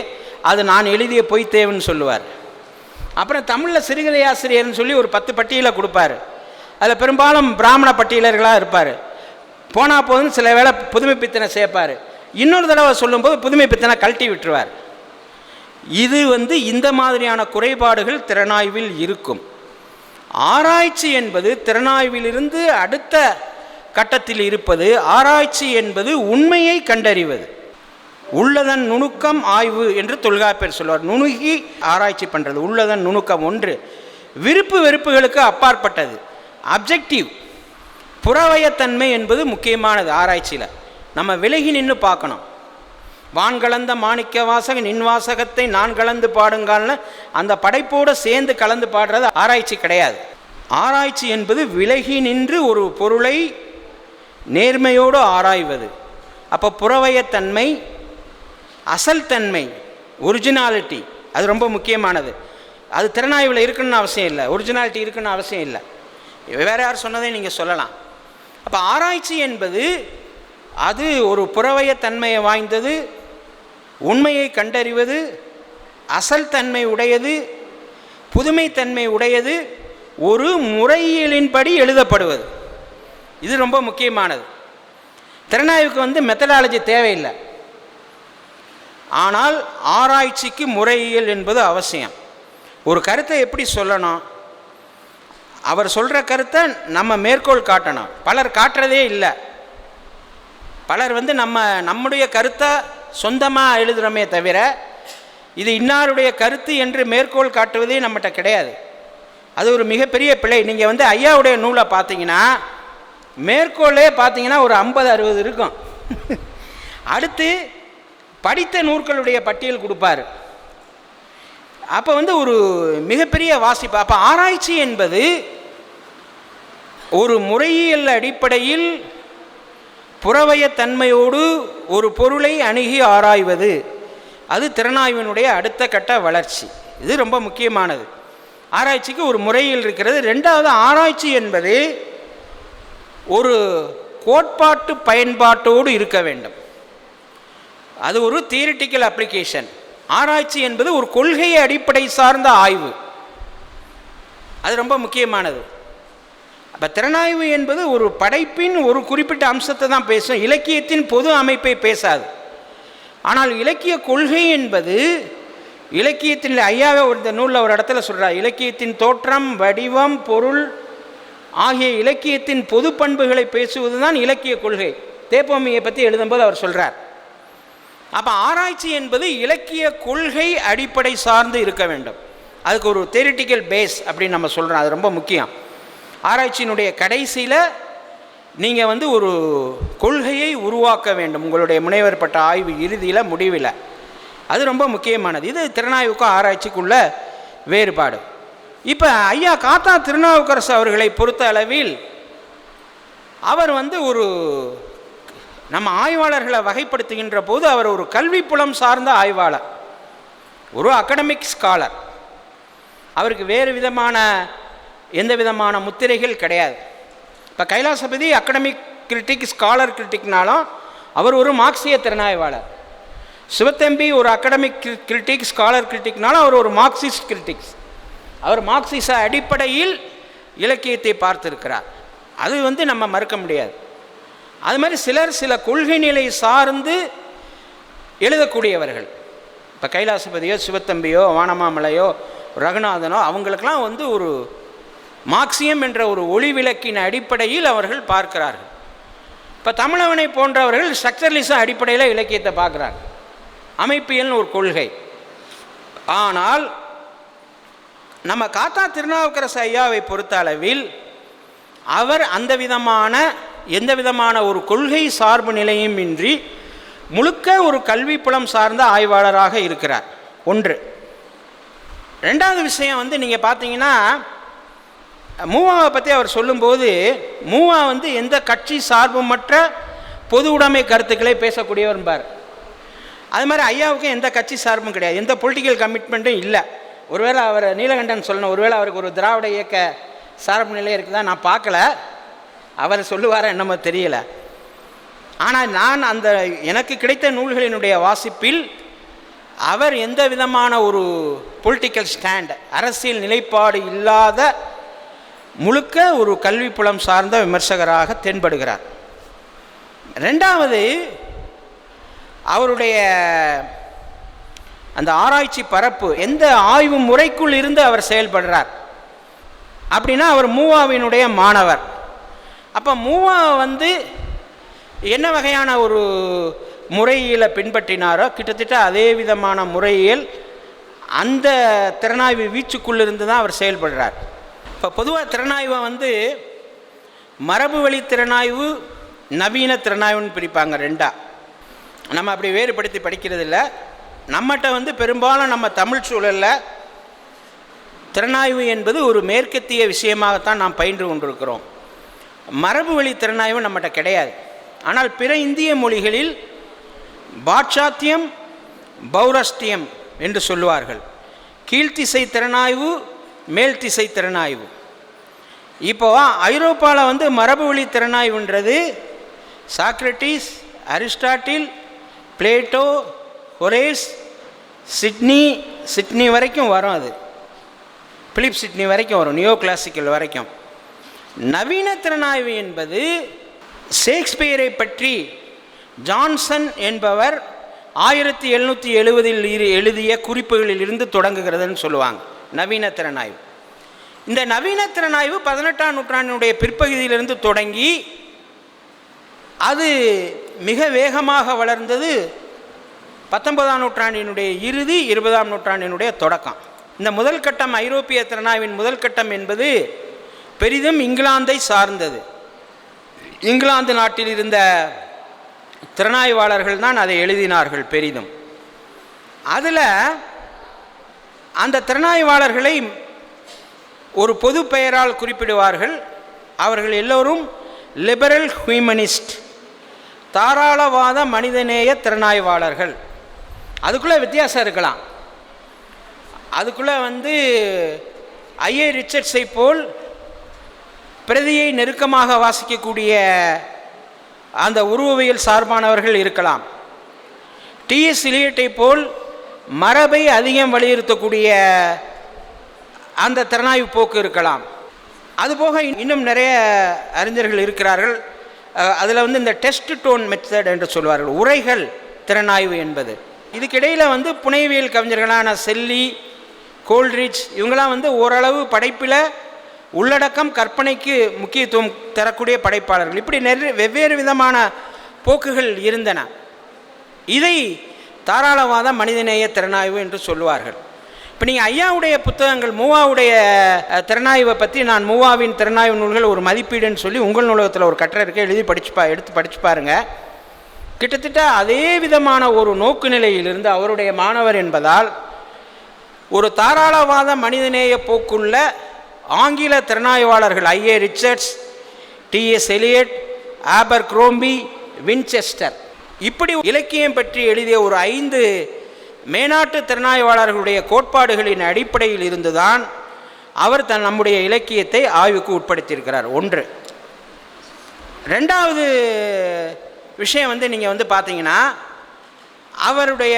அது நான் எழுதிய பொய்த்தேவன்னு சொல்லுவார். அப்புறம் தமிழில் சிறுகதை ஆசிரியர்னு சொல்லி ஒரு 10 பட்டியலை கொடுப்பார். அதில் பெரும்பாலும் பிராமண பட்டியலர்களாக இருப்பார். போனால் போதுன்னு சில வேளை புதுமை பித்தனை சேர்ப்பார். இன்னொரு தடவை சொல்லும்போது புதுமை பித்தனை கழட்டி விட்டுருவார். இது இந்த மாதிரியான குறைபாடுகள் திறனாய்வில் இருக்கும். ஆராய்ச்சி என்பது திறனாய்விலிருந்து அடுத்த கட்டத்தில் இருப்பது. ஆராய்ச்சி என்பது உண்மையை கண்டறிவது. உள்ளதன் நுணுக்கம் ஆய்வு என்று தொல்காப்பியர் சொல்வார். நுணுகி ஆராய்ச்சி பண்ணுறது உள்ளதன் நுணுக்கம். ஒன்று விருப்பு வெறுப்புகளுக்கு அப்பாற்பட்டது, அப்ஜெக்டிவ். புறவயத்தன்மை என்பது முக்கியமானது. ஆராய்ச்சியில் நம்ம விலகி நின்று பார்க்கணும். வான் கலந்த மாணிக்க வாசக நின் வாசகத்தை நான் கலந்து பாடுங்கால்னு அந்த படைப்போடு சேர்ந்து கலந்து பாடுறது ஆராய்ச்சி கிடையாது. ஆராய்ச்சி என்பது விலகி நின்று ஒரு பொருளை நேர்மையோடு ஆராய்வது. அப்போ புறவயத்தன்மை, அசல் தன்மை, ஒரிஜினாலிட்டி, அது ரொம்ப முக்கியமானது. அது திறனாய்வில் இருக்குன்னு அவசியம் இல்லை, ஒரிஜினாலிட்டி இருக்குன்னு அவசியம் இல்லை. வேறு யார் சொன்னதை நீங்கள் சொல்லலாம். அப்போ ஆராய்ச்சி என்பது அது ஒரு புறவயத்தன்மையை வாய்ந்தது, உண்மையை கண்டறிவது, அசல் தன்மை உடையது, புதுமைத்தன்மை உடையது, ஒரு முறையிலின்படி எழுதப்படுவது. இது ரொம்ப முக்கியமானது. திறனாய்வுக்கு மெத்தடாலஜி தேவையில்லை. ஆனால் ஆராய்ச்சிக்கு முறையியல் என்பது அவசியம். ஒரு கருத்தை எப்படி சொல்லணும், அவர் சொல்கிற கருத்தை நம்ம மேற்கோள் காட்டணும். பலர் காட்டுறதே இல்லை. பலர் நம்முடைய கருத்தை சொந்தமாக எழுதுகிறோமே தவிர இது இன்னாருடைய கருத்து என்று மேற்கோள் காட்டுவதே நம்மகிட்ட கிடையாது. அது ஒரு மிகப்பெரிய பிழை. நீங்கள் ஐயாவுடைய நூலை பார்த்தீங்கன்னா மேற்கோளே பார்த்தீங்கன்னா ஒரு 50-60 இருக்கும். அடுத்து படித்த நூல்களுடைய பட்டியல் கொடுப்பார். அப்போ ஒரு மிகப்பெரிய வாசிப்பு. அப்போ ஆராய்ச்சி என்பது ஒரு முறையியல் அடிப்படையில் புறவயத்தன்மையோடு ஒரு பொருளை அணுகி ஆராய்வது, அது திறனாய்வினுடைய அடுத்த கட்ட வளர்ச்சி. இது ரொம்ப முக்கியமானது. ஆராய்ச்சிக்கு ஒரு முறையில் இருக்கிறது. ரெண்டாவது, ஆராய்ச்சி என்பது ஒரு கோட்பாட்டு பயன்பாட்டோடு இருக்க வேண்டும். அது ஒரு தியரிட்டிக்கல் அப்ளிகேஷன். ஆராய்ச்சி என்பது ஒரு கொள்கையை அடிப்படை சார்ந்த ஆய்வு. அது ரொம்ப முக்கியமானது. அப்போ திறனாய்வு என்பது ஒரு படைப்பின் ஒரு குறிப்பிட்ட அம்சத்தை தான் பேசும், இலக்கியத்தின் பொது அமைப்பை பேசாது. ஆனால் இலக்கிய கொள்கை என்பது இலக்கியத்தின், ஐயாவே இந்த நூலில் ஒரு இடத்துல சொல்கிறார், இலக்கியத்தின் தோற்றம், வடிவம், பொருள் ஆகிய இலக்கியத்தின் பொது பண்புகளை பேசுவது தான் இலக்கிய கொள்கை. தேப்போமியை பற்றி எழுதும்போது அவர் சொல்கிறார். அப்போ ஆராய்ச்சி என்பது இலக்கிய கொள்கை அடிப்படை சார்ந்து இருக்க வேண்டும். அதுக்கு ஒரு தியரிட்டிக்கல் பேஸ் அப்படின்னு நம்ம சொல்கிறோம். அது ரொம்ப முக்கியம். ஆராய்ச்சியினுடைய கடைசியில் நீங்கள் ஒரு கொள்கையை உருவாக்க வேண்டும், உங்களுடைய முனைவர் பட்ட ஆய்வு இறுதியில், முடிவில். அது ரொம்ப முக்கியமானது. இது திறனாய்வுக்கும் ஆராய்ச்சிக்குள்ள வேறுபாடு. இப்போ ஐயா காத்தா திருநாவுக்கரசு அவர்களை பொறுத்த அளவில் அவர் ஒரு நம்ம ஆய்வாளர்களை வகைப்படுத்துகின்ற போது அவர் ஒரு கல்வி புலம் சார்ந்த ஆய்வாளர், ஒரு அகடமிக் ஸ்காலர். அவருக்கு வேறு விதமான எந்த விதமான முத்திரைகள் கிடையாது. இப்போ கைலாசபதி அகடமிக் கிரிட்டிக், ஸ்காலர் கிரிட்டிக்னாலும் அவர் ஒரு மார்க்சிய திறனாய்வாளர். சிவத்தம்பி ஒரு அகடமிக் கிரிட்டிக், ஸ்காலர் கிரிட்டிக்னாலும் அவர் ஒரு மார்க்சிஸ்ட் கிரிட்டிக்ஸ். அவர் மார்க்சிச அடிப்படையில் இலக்கியத்தை பார்த்திருக்கிறார். அது நம்ம மறுக்க முடியாது. அது மாதிரி சிலர் சில கொள்கை நிலை சார்ந்து எழுதக்கூடியவர்கள். இப்போ கைலாசபதியோ, சிவத்தம்பியோ, வானமாமலையோ, ரகுநாதனோ, அவங்களுக்கெல்லாம் ஒரு மார்க்சியம் என்ற ஒரு ஒளி விளக்கின் அடிப்படையில் அவர்கள் பார்க்கிறார்கள். இப்போ தமிழவனை போன்றவர்கள் ஸ்ட்ரக்சரலிசம் அடிப்படையில் இலக்கியத்தை பார்க்குறாங்க, அமைப்பியல்னு ஒரு கொள்கை. ஆனால் நம்ம காத்தா திருநாவுக்கரசு ஐயாவை பொறுத்த அளவில் அவர் அந்த விதமான எந்த விதமான ஒரு கொள்கை சார்பு நிலையும் இன்றி முழுக்க ஒரு கல்வி புலம் சார்ந்த ஆய்வாளராக இருக்கிறார். ஒன்று. ரெண்டாவது விஷயம் நீங்கள் பார்த்தீங்கன்னா, மூவாவை பற்றி அவர் சொல்லும்போது, மூவா எந்த கட்சி சார்புமற்ற பொது உடைமை கருத்துக்களை பேசக்கூடியவர்பார். அது மாதிரி ஐயாவுக்கும் எந்த கட்சி சார்பும் கிடையாது, எந்த பொலிட்டிக்கல் கமிட்மெண்ட்டும் இல்லை. ஒருவேளை அவர் நீலகண்டன் சொல்லணும், ஒருவேளை அவருக்கு ஒரு திராவிட இயக்க சார்பு நிலை இருக்குதான், நான் பார்க்கல, அவர் சொல்லுவார என்னமோ தெரியல. ஆனால் நான் அந்த எனக்கு கிடைத்த நூல்களினுடைய வாசிப்பில் அவர் எந்த விதமான ஒரு பொலிட்டிக்கல் ஸ்டாண்ட், அரசியல் நிலைப்பாடு இல்லாத முழுக்க ஒரு கல்வி புலம் சார்ந்த விமர்சகராக தென்படுகிறார். ரெண்டாவது, அவருடைய அந்த ஆராய்ச்சி பரப்பு எந்த ஆய்வு முறைக்குள் இருந்து அவர் செயல்படுறார் அப்படின்னா, அவர் மூவாவினுடைய மாணவர். அப்போ மூவா என்ன வகையான ஒரு முறையில் பின்பற்றினாரோ கிட்டத்தட்ட அதே விதமான முறையில் அந்த திறனாய்வு வீச்சுக்குள்ளிருந்து தான் அவர் செயல்படுறார். இப்போ பொதுவாக திறனாய்வை மரபு வழி திறனாய்வு, நவீன திறனாய்வுன்னு பிரிப்பாங்க ரெண்டா. நம்ம அப்படி வேறுபடுத்தி படிக்கிறது இல்லை. நம்மகிட்ட பெரும்பாலும் நம்ம தமிழ் சூழலில் திறனாய்வு என்பது ஒரு மேற்கத்திய விஷயமாகத்தான் நாம் பயின்று கொண்டிருக்கிறோம். மரபு வழி திறனாய்வு நம்மகிட்ட கிடையாது. ஆனால் பிற இந்திய மொழிகளில் பாட்சாத்தியம், பௌரஸ்தியம் என்று சொல்லுவார்கள். கீழ்த்திசை திறனாய்வு, மேல்திசை திறனாய்வு. இப்போ ஐரோப்பாவில் மரபு வழி திறனாய்வுன்றது Socrates, Aristotle, Plato, Horace, Sidney வரைக்கும் வரும். அது பிலிப் சிட்னி வரைக்கும் வரும், நியோ கிளாசிக்கல் வரைக்கும். நவீன திறனாய்வு என்பது ஷேக்ஸ்பியரை பற்றி ஜான்சன் என்பவர் 1770 எழுதிய குறிப்புகளில் இருந்து தொடங்குகிறதுன்னு சொல்லுவாங்க நவீன திறனாய்வு. இந்த நவீன திறனாய்வு 18ஆம் நூற்றாண்டினுடைய பிற்பகுதியிலிருந்து தொடங்கி அது மிக வேகமாக வளர்ந்தது 19ஆம் நூற்றாண்டினுடைய இறுதி, 20ஆம் நூற்றாண்டினுடைய தொடக்கம். இந்த முதல் கட்டம், ஐரோப்பிய திறனாய்வின் முதல் கட்டம் என்பது பெரிதும் இங்கிலாந்தை சார்ந்தது. இங்கிலாந்து நாட்டில் இருந்த திறனாய்வாளர்கள் தான் அதை எழுதினார்கள் பெரிதும். அதில் அந்த திறனாய்வாளர்களை ஒரு பொது பெயரால் குறிப்பிடுவார்கள். அவர்கள் எல்லோரும் லிபரல் ஹியூமனிஸ்ட், தாராளவாத மனிதநேய திறனாய்வாளர்கள். அதுக்குள்ளே வித்தியாசம் இருக்கலாம். அதுக்குள்ளே ஐஏ ரிச்சர்ட்ஸை போல் பிரதியை நெருக்கமாக வாசிக்கக்கூடிய அந்த உருவவியல் சார்பானவர்கள் இருக்கலாம். டிஎஸ் எலியட்டை போல் மரபை அதிகம் வலியுறுத்தக்கூடிய அந்த திறனாய்வு போக்கு இருக்கலாம். அதுபோக இன்னும் நிறைய அறிஞர்கள் இருக்கிறார்கள். அதில் இந்த டெஸ்ட் டோன் மெத்தட் என்று சொல்வார்கள், உரைகள் திறனாய்வு என்பது. இதுக்கிடையில் புனைவியல் கவிஞர்களான செல்லி, கோல்ட்ரிட்ஜ் இவங்களாம் ஓரளவு படைப்பில் உள்ளடக்கம், கற்பனைக்கு முக்கியத்துவம் தரக்கூடிய படைப்பாளர்கள். இப்படி வெவ்வேறு விதமான போக்குகள் இருந்தன. இதை தாராளவாத மனிதநேய திறனாய்வு என்று சொல்லுவார்கள். இப்போ நீங்கள் ஐயாவுடைய புத்தகங்கள், மூவாவுடைய திறனாய்வை பற்றி, நான் மூவாவின் திறனாய்வு நூல்கள் ஒரு மதிப்பீடுன்னு சொல்லி உங்கள் நூலகத்தில் ஒரு கட்டுரை இருக்க, எழுதி எடுத்து படித்து பாருங்கள். கிட்டத்தட்ட அதே விதமான ஒரு நோக்கு நிலையிலிருந்து அவருடைய மாணவர் என்பதால் ஒரு தாராளவாத மனிதநேய போக்குள்ள ஆங்கில திறனாய்வாளர்கள் I A Richards, T S Eliot, Abercrombie, Winchester, இப்படி இலக்கியம் பற்றி எழுதிய ஒரு 5 மேனாட்டு திறனாய்வாளர்களுடைய கோட்பாடுகளின் அடிப்படையில் இருந்துதான் அவர் நம்முடைய இலக்கியத்தை ஆய்வுக்கு உட்படுத்தியிருக்கிறார். ஒன்று. ரெண்டாவது விஷயம் நீங்கள் பார்த்தீங்கன்னா, அவருடைய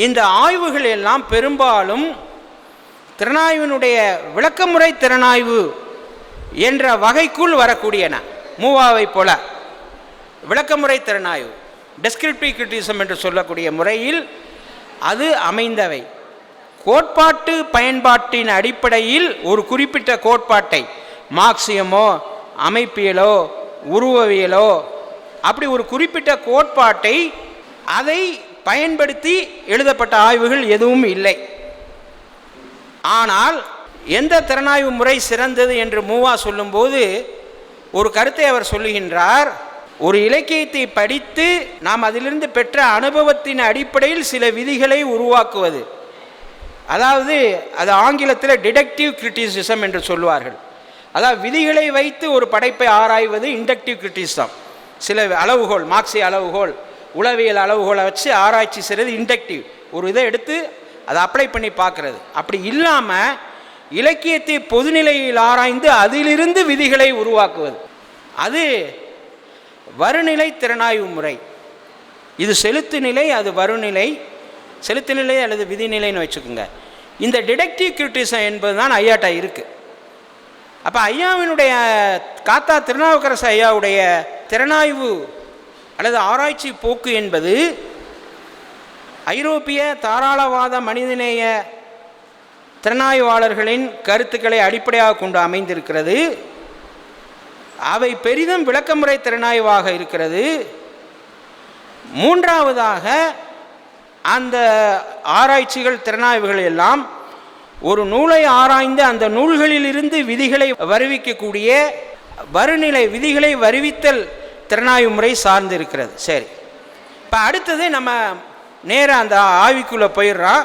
இந்த ஆய்வுகள் எல்லாம் பெரும்பாலும் திறனாய்வினுடைய விளக்கமுறை திறனாய்வு என்ற வகைக்குள் வரக்கூடியன. மூவாவை போல விளக்கமுறை திறனாய்வு, டெஸ்கிரிப்டிவ் கிரிட்டிசிசம் என்று சொல்லக்கூடிய முறையில் அது அமைந்தவை. கோட்பாட்டு பயன்பாட்டின் அடிப்படையில் ஒரு குறிப்பிட்ட கோட்பாட்டை, மார்க்சியமோ அமைப்பியலோ உருவவியலோ, அப்படி ஒரு குறிப்பிட்ட கோட்பாட்டை அதை பயன்படுத்தி எழுதப்பட்ட ஆய்வுகள் எதுவும் இல்லை. ஆனால் எந்த திறனாய்வு முறை சிறந்தது என்று மூவா சொல்லும்போது ஒரு கருத்தை அவர் சொல்லுகின்றார். ஒரு இலக்கியத்தை படித்து நாம் அதிலிருந்து பெற்ற அனுபவத்தின் அடிப்படையில் சில விதிகளை உருவாக்குவது, அதாவது அது ஆங்கிலத்தில் டிடக்டிவ் கிரிட்டிசிசம் என்று சொல்லுவார்கள். அதாவது விதிகளை வைத்து ஒரு படைப்பை ஆராய்வது இண்டக்டிவ் கிரிட்டிசிசம். சில அளவுகோல், மார்க்சிய அளவுகோல், உளவியல் அளவுகோலை வச்சு ஆராய்ச்சி செய்கிறது இண்டக்டிவ். ஒரு இதை எடுத்து அதை அப்ளை பண்ணி பார்க்குறது. அப்படி இல்லாமல் இலக்கியத்தை பொதுநிலையில் ஆராய்ந்து அதிலிருந்து விதிகளை உருவாக்குவது, அது வருநிலை திறனாய்வு முறை. இது செலுத்து நிலை, அது வருநிலை. செலுத்து நிலை அல்லது விதிநிலைன்னு வச்சுக்கோங்க. இந்த டிடக்டிவ் கிரிட்டிசிசம் என்பது தான் ஐயாட்டா இருக்குது. அப்போ ஐயாவினுடைய காத்தா திருநாவுக்கரசு ஐயாவுடைய திறனாய்வு அல்லது ஆராய்ச்சி போக்கு என்பது ஐரோப்பிய தாராளவாத மனிதநேய திறனாய்வாளர்களின் கருத்துக்களை அடிப்படையாக கொண்டு அமைந்திருக்கிறது. அவை பெரிதும் விளக்கமுறை திறனாய்வாக இருக்கிறது. மூன்றாவதாக, அந்த ஆராய்ச்சிகள் திறனாய்வுகள் எல்லாம் ஒரு நூலை ஆராய்ந்து அந்த நூல்களிலிருந்து விதிகளை வருவிக்கக்கூடிய வருநிலை, விதிகளை வருவித்தல் திறனாய்வு முறை சார்ந்து இருக்கிறது. சரி, இப்போ அடுத்தது நம்ம நேராக அந்த ஆய்வுக்குள்ளே போயிடுறோம்.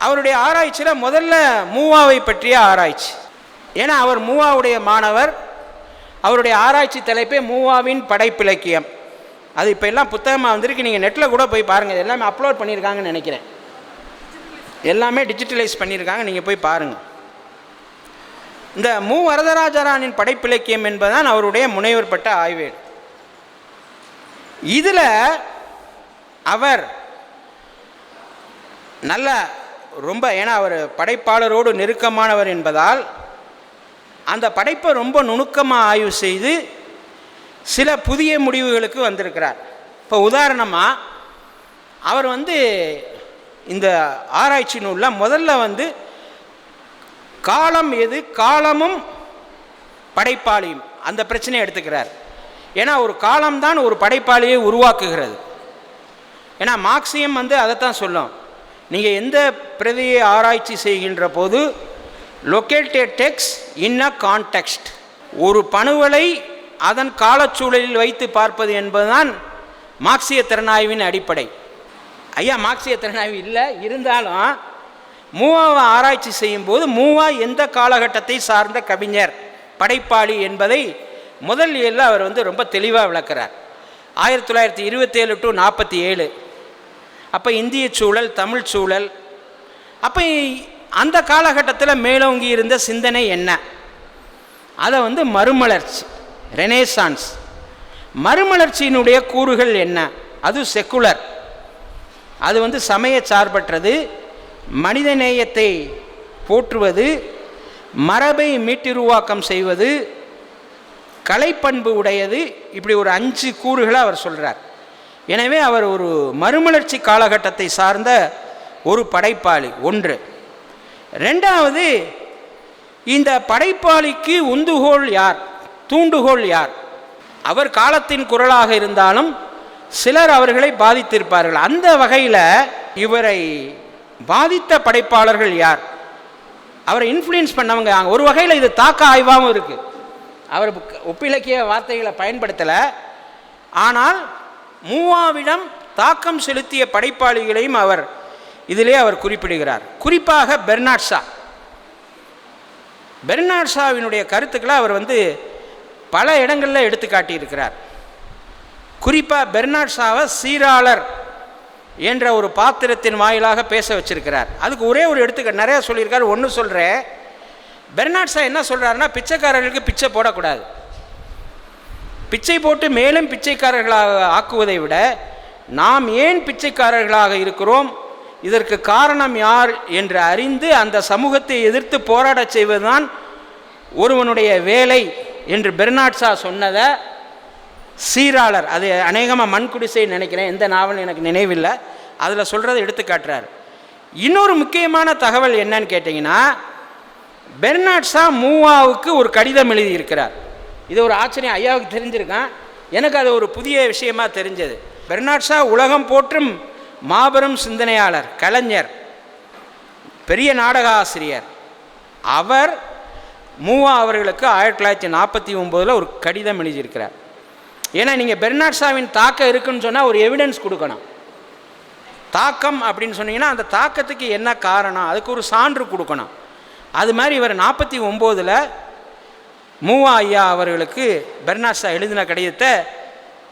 அவருடைய ஆராய்ச்சியில் முதல்ல மூவாவை பற்றிய ஆராய்ச்சி. ஏன்னா அவர் மூவாவுடைய மாணவர். அவருடைய ஆராய்ச்சி தலைப்பே மூவாவின் படைப்பிலக்கியம். அது இப்போ எல்லாம் புத்தகமாக வந்திருக்கு, நீங்கள் நெட்டில் கூட போய் பாருங்கள். இது எல்லாமே அப்லோட் பண்ணியிருக்காங்கன்னு நினைக்கிறேன், எல்லாமே டிஜிட்டலைஸ் பண்ணியிருக்காங்க, நீங்கள் போய் பாருங்கள். இந்த மு வரதராஜரானின் படைப்பிலக்கியம் என்பதுதான் அவருடைய முனைவர் பட்ட ஆய்வேடு. இதில் அவர் நல்ல ரொம்ப, ஏன்னா அவர் படைப்பாளரோடு நெருக்கமானவர் என்பதால் அந்த படைப்பை ரொம்ப நுணுக்கமாக ஆய்வு செய்து சில புதிய முடிவுகளுக்கு வந்திருக்கிறார். இப்போ உதாரணமாக அவர் இந்த ஆராய்ச்சி நூலில் முதல்ல காலம் எது, காலமும் படைப்பாளியும், அந்த பிரச்சனையை எடுத்துக்கிறார். ஏன்னா ஒரு காலம்தான் ஒரு படைப்பாளியை உருவாக்குகிறது. ஏன்னா மார்க்சியம் அதைத்தான் சொல்லும். நீங்கள் எந்த பிரதியை ஆராய்ச்சி செய்கின்ற போது லொக்கேட் எ டெக்ஸ்ட் இன் அ கான்டெக்ஸ்ட், ஒரு பணுவலை அதன் காலச்சூழலில் வைத்து பார்ப்பது என்பதுதான் மார்க்சிய திறனாய்வின் அடிப்படை. ஐயா மார்க்சிய திறனாய்வு இல்லை, இருந்தாலும் மூவாவை ஆராய்ச்சி செய்யும் போது மூவா எந்த காலகட்டத்தை சார்ந்த கவிஞர் படைப்பாளி என்பதை முதல் ஏழில் அவர் ரொம்ப தெளிவாக விளக்கிறார். 1927 to 47, அப்போ இந்திய சூழல், தமிழ் சூழல். அப்போ அந்த காலகட்டத்தில் மேலோங்கி இருந்த சிந்தனை என்ன, அதை மறுமலர்ச்சி, ரெனேசான்ஸ். மறுமலர்ச்சியினுடைய கூறுகள் என்ன, அது செக்குலர், அது சமய சார்பற்றது, மனித நேயத்தை போற்றுவது, மரபை மீட்டுருவாக்கம் செய்வது, கலைப்பண்பு உடையது. இப்படி ஒரு 5 கூறுகளை அவர் சொல்கிறார். எனவே அவர் ஒரு மறுமலர்ச்சி காலகட்டத்தை சார்ந்த ஒரு படைப்பாளி ஒன்று. ரெண்டாவது, இந்த படைப்பாளிக்கு உந்துகோல் யார், தூண்டுகோல் யார்? அவர் காலத்தின் குரலாக இருந்தாலும் சிலர் அவர்களை பாதித்திருப்பார்கள். அந்த வகையில் இவரை பாதித்த படைப்பாளர்கள் யார், அவரை இன்ஃப்ளூயன்ஸ் பண்ணவங்க. ஒரு வகையில் இது தாக்க ஆய்வாகவும் இருக்குது. அவர் ஒப்பிலக்கிய வார்த்தைகளை பயன்படுத்தலை, ஆனால் மூவாவிடம் தாக்கம் செலுத்திய படைப்பாளிகளையும் அவர் இதிலே அவர் குறிப்பிடுகிறார். குறிப்பாக பெர்னார்ட் ஷா. பெர்னார்ட் ஷாவினுடைய கருத்துக்களை அவர் பல இடங்களில் எடுத்து காட்டியிருக்கிறார். குறிப்பாக பெர்னார்ட் ஷாவை சீராளர் என்ற ஒரு பாத்திரத்தின் வாயிலாக பேச வச்சிருக்கிறார். அதுக்கு ஒரே ஒரு நிறையா சொல்லியிருக்கார். ஒன்று சொல்கிறேன், பெர்னார்ட் ஷா என்ன சொல்கிறாருன்னா, பிச்சைக்காரர்களுக்கு பிச்சை போடக்கூடாது, பிச்சை போட்டு மேலும் பிச்சைக்காரர்களாக ஆக்குவதை விட நாம் ஏன் பிச்சைக்காரர்களாக இருக்கிறோம், இதற்கு காரணம் யார் என்று அறிந்து அந்த சமூகத்தை எதிர்த்து போராட செய்வதுதான் ஒருவனுடைய வேலை என்று பெர்னார்ட் ஷா சொன்னதை சீராளர், அது அநேகமாக மண்குடிசை நினைக்கிறேன், எந்த நாவல் எனக்கு நினைவில்லை, அதில் சொல்கிறத எடுத்து காட்டுறார். இன்னொரு முக்கியமான தகவல் என்னன்னு கேட்டிங்கன்னா, பெர்னார்ட் ஷா மூவாவுக்கு ஒரு கடிதம் எழுதியிருக்கிறார். இது ஒரு ஆச்சரியம், ஐயாவுக்கு தெரிஞ்சிருக்கான், எனக்கு அது ஒரு புதிய விஷயமாக தெரிஞ்சது. பெர்னார்ட் ஷா உலகம் போற்றும் மாபெரும் சிந்தனையாளர், கலைஞர், பெரிய நாடக ஆசிரியர். அவர் மூவா அவர்களுக்கு 1949 ஒரு கடிதம் எழுதியிருக்கிறார். ஏன்னா நீங்கள் பெர்னார்ட் ஷாவின் தாக்கம் இருக்குன்னு சொன்னால் ஒரு எவிடன்ஸ் கொடுக்கணும். தாக்கம் அப்படின்னு சொன்னீங்கன்னா அந்த தாக்கத்துக்கு என்ன காரணம், அதுக்கு ஒரு சான்று கொடுக்கணும். அது மாதிரி இவர் 49 மூவா ஐயா அவர்களுக்கு பெர்னார்ட் ஷா எழுதின கடிதத்தை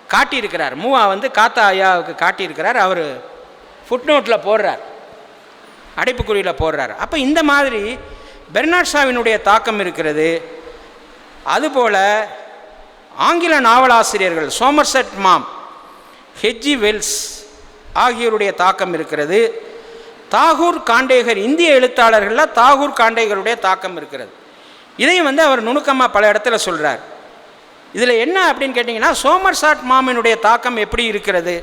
காட்டியிருக்கிறார். மூவா காத்தா ஐயாவுக்கு காட்டியிருக்கிறார். அவர் ஃபுட்நோட்டில் போடுறார், அடைப்புக்குறியில் போடுறார். அப்போ இந்த மாதிரி பெர்னார்ட் ஷாவினுடைய தாக்கம் இருக்கிறது. அதுபோல் ஆங்கில நாவலாசிரியர்கள் சோமர்செட் மாம், ஹெச்ஜி வெல்ஸ் ஆகியோருடைய தாக்கம் இருக்கிறது. தாகூர் காண்டேகர், இந்திய எழுத்தாளர்களில் தாகூர் காண்டேகருடைய தாக்கம் இருக்கிறது. இதையும் அவர் நுணுக்கமாக பல இடத்துல சொல்கிறார். இதில் என்ன அப்படின்னு கேட்டிங்கன்னா, சோமர்செட் மாமினுடைய தாக்கம் எப்படி இருக்கிறது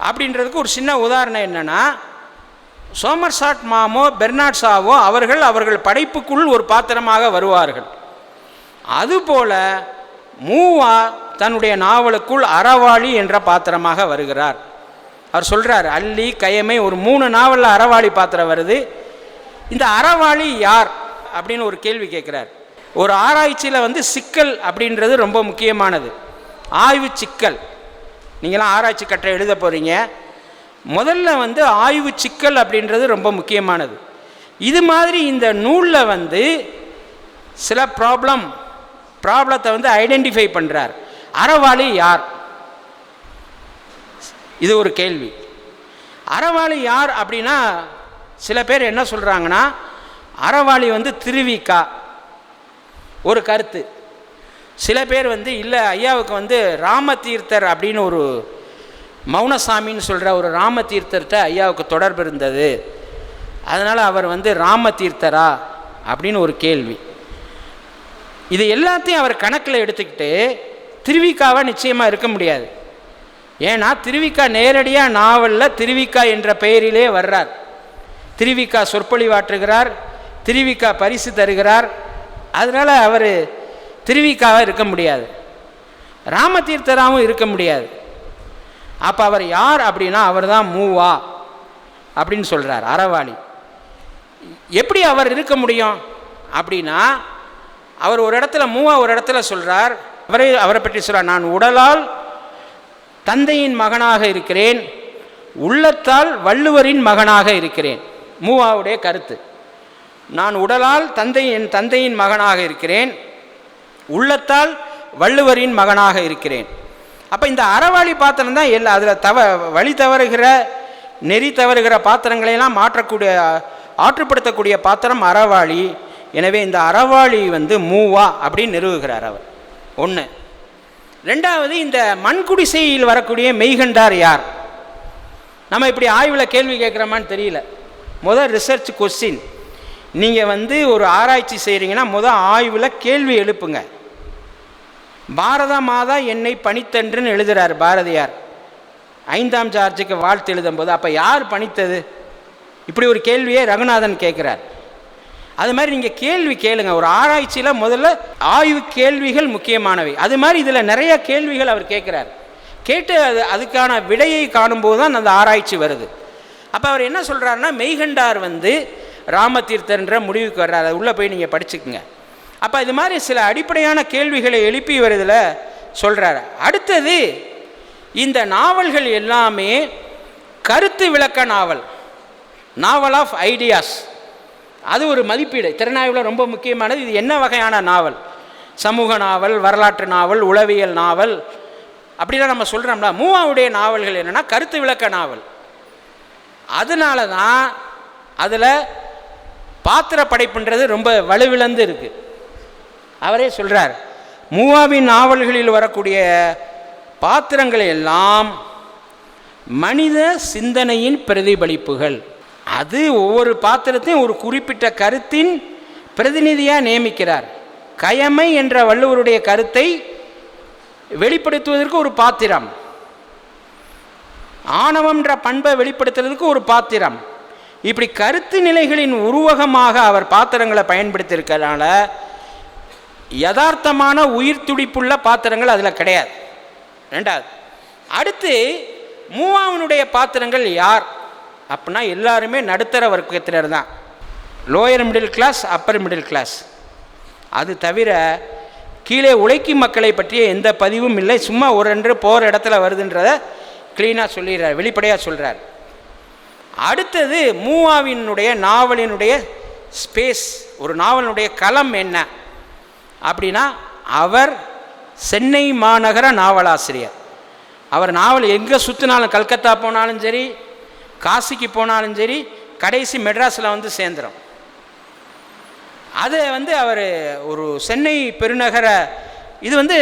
அப்படின்றதுக்கு ஒரு சின்ன உதாரணம் என்னென்னா, சோமர்செட் மாமோ பெர்னார்ட் ஷாவோ அவர்கள் படைப்புக்குள் ஒரு பாத்திரமாக வருவார்கள். அதுபோல் மூவா தன்னுடைய நாவலுக்குள் அறவாளி என்ற பாத்திரமாக வருகிறார். அவர் சொல்கிறார், அல்லி, கயமை, ஒரு 3 நாவலில் அறவாளி பாத்திரம் வருது. இந்த அறவாளி யார் அப்படின்னு ஒரு கேள்வி கேட்குறார். ஒரு ஆராய்ச்சியில் சிக்கல் அப்படின்றது ரொம்ப முக்கியமானது, ஆய்வு சிக்கல். நீங்களாம் ஆராய்ச்சி கட்டுரை எழுத போகிறீங்க, முதல்ல ஆய்வு சிக்கல் அப்படின்றது ரொம்ப முக்கியமானது. இது மாதிரி இந்த நூலில் சில ப்ராப்ளத்தை ஐடென்டிஃபை பண்ணுறார். அறவாளி யார், இது ஒரு கேள்வி. அறவாளி யார் அப்படின்னா சில பேர் என்ன சொல்கிறாங்கன்னா, அறவாளி திருவிக்கா ஒரு கருத்து. சில பேர் இல்லை, ஐயாவுக்கு ராமதீர்த்தர் அப்படின்னு ஒரு மௌனசாமின்னு சொல்கிற ஒரு ராமதீர்த்தர்கிட்ட ஐயாவுக்கு தொடர்பு இருந்தது, அதனால் அவர் ராமதீர்த்தரா அப்படின்னு ஒரு கேள்வி. இது எல்லாத்தையும் அவர் கணக்கில் எடுத்துக்கிட்டு திருவிக்காவாக நிச்சயமாக இருக்க முடியாது. ஏன்னா திருவிக்கா நேரடியாக நாவலில் திருவிக்கா என்ற பெயரிலே வர்றார். திருவிக்கா சொற்பொழிவாற்றுகிறார், திருவிக்கா பரிசு தருகிறார். அதனால் அவர் திருவிக்காவாக இருக்க முடியாது, ராமதீர்த்தராகவும் இருக்க முடியாது. அப்போ அவர் யார் அப்படின்னா அவர் தான் மூவா அப்படின்னு சொல்கிறார், அறவாளி. எப்படி அவர் இருக்க முடியும் அப்படின்னா, அவர் ஒரு இடத்துல மூவா ஒரு இடத்துல சொல்கிறார், அவரை பற்றி சொல்கிறார், நான் உடலால் தந்தையின் மகனாக இருக்கிறேன், உள்ளத்தால் வள்ளுவரின் மகனாக இருக்கிறேன். மூவாவுடைய கருத்து, நான் உடலால் என் தந்தையின் மகனாக இருக்கிறேன், உள்ளத்தால் வள்ளுவரின் மகனாக இருக்கிறேன். அப்போ இந்த அறவாளி பாத்திரம் தான் எல்லா அதில் வழி தவறுகிற நெறி தவறுகிற பாத்திரங்களையெல்லாம் ஆற்றுப்படுத்தக்கூடிய பாத்திரம் அறவாளி. எனவே இந்த அறவாளி மூவா அப்படின்னு நிறுவுகிறார் அவர். ஒன்று. ரெண்டாவது, இந்த மண்குடிசையில் வரக்கூடிய மெய்கண்டார் யார்? நம்ம இப்படி ஆய்வில் கேள்வி கேட்குறோமான்னு தெரியல. முதல் ரிசர்ச் கொஸ்டின், நீங்கள் ஒரு ஆராய்ச்சி செய்கிறீங்கன்னா ஆய்வில் கேள்வி எழுப்புங்க. பாரத மாதா என்னை பணித்தன்றுன்னு எழுதுகிறார் பாரதியார் 5ஆம் ஜார்ஜுக்கு வாழ்த்து எழுதும்போது. அப்போ யார் பணித்தது? இப்படி ஒரு கேள்வியை ரகுநாதன் கேட்குறார். அது மாதிரி நீங்கள் கேள்வி கேளுங்க. ஒரு ஆராய்ச்சியில் முதல்ல ஆய்வு கேள்விகள் முக்கியமானவை. அது மாதிரி இதில் நிறைய கேள்விகள் அவர் கேட்குறார். கேட்டு அதுக்கான விடையை காணும்போது தான் அந்த ஆராய்ச்சி வருது. அப்போ அவர் என்ன சொல்கிறாருன்னா, மெய்கண்டார் ராமதீர்த்தன்ற முடிவுக்கு வர்றார். அது உள்ளே போய் நீங்கள் படிச்சுக்குங்க. அப்போ இது மாதிரி சில அடிப்படையான கேள்விகளை எழுப்பி இவர் இதில் சொல்கிறார். அடுத்தது, இந்த நாவல்கள் எல்லாமே கருத்து விளக்க நாவல், நாவல் ஆஃப் ஐடியாஸ். அது ஒரு மதிப்பீடு திறனாய்வில் ரொம்ப முக்கியமானது. இது என்ன வகையான நாவல்? சமூக நாவல், வரலாற்று நாவல், உளவியல் நாவல் அப்படிலாம் நம்ம சொல்கிறோம்ல. மூவாவுடைய நாவல்கள் என்னென்னா கருத்து விளக்க நாவல். அதனால தான் அதில் பாத்திர படைப்புன்றது ரொம்ப வலுவிழந்து இருக்குது. அவரே சொல்கிறார், மூவாவின் நாவல்களில் வரக்கூடிய பாத்திரங்கள் எல்லாம் மனித சிந்தனையின் பிரதிபலிப்புகள். அது ஒவ்வொரு பாத்திரத்தையும் ஒரு குறிப்பிட்ட கருத்தின் பிரதிநிதியாக நியமிக்கிறார். கயமை என்ற வள்ளுவருடைய கருத்தை வெளிப்படுத்துவதற்கு ஒரு பாத்திரம், ஆணவம்ன்ற பண்பை வெளிப்படுத்துறதுக்கு ஒரு பாத்திரம். இப்படி கருத்து நிலைகளின் உருவகமாக அவர் பாத்திரங்களை பயன்படுத்தியிருக்கிறதுனால யதார்த்தமான உயிர் துடிப்புள்ள பாத்திரங்கள் அதில் கிடையாது. ரெண்டாவது, அடுத்து மூவாவினுடைய பாத்திரங்கள் யார் அப்படின்னா எல்லாருமே நடுத்தர வர்க்கத்தினர் தான். Lower middle class, upper middle class. அது தவிர கீழே உழைக்கும் மக்களை பற்றிய எந்த பதிவும் இல்லை. சும்மா ஒரு ரெண்டு போகிற இடத்துல வருதுன்றதை க்ளீனாக சொல்லிடுறார், வெளிப்படையாக சொல்கிறார். அடுத்தது, மூவாவினுடைய நாவலினுடைய ஸ்பேஸ், ஒரு நாவலினுடைய களம் என்ன அப்படின்னா, அவர் சென்னை மாநகர நாவலாசிரியர். அவர் நாவல் எங்கே சுற்றினாலும், கல்கத்தா போனாலும் சரி, காசிக்கு போனாலும் சரி, கடைசி மெட்ராஸில் சேர்ந்துடும். அது அவர் ஒரு சென்னை பெருநகர இது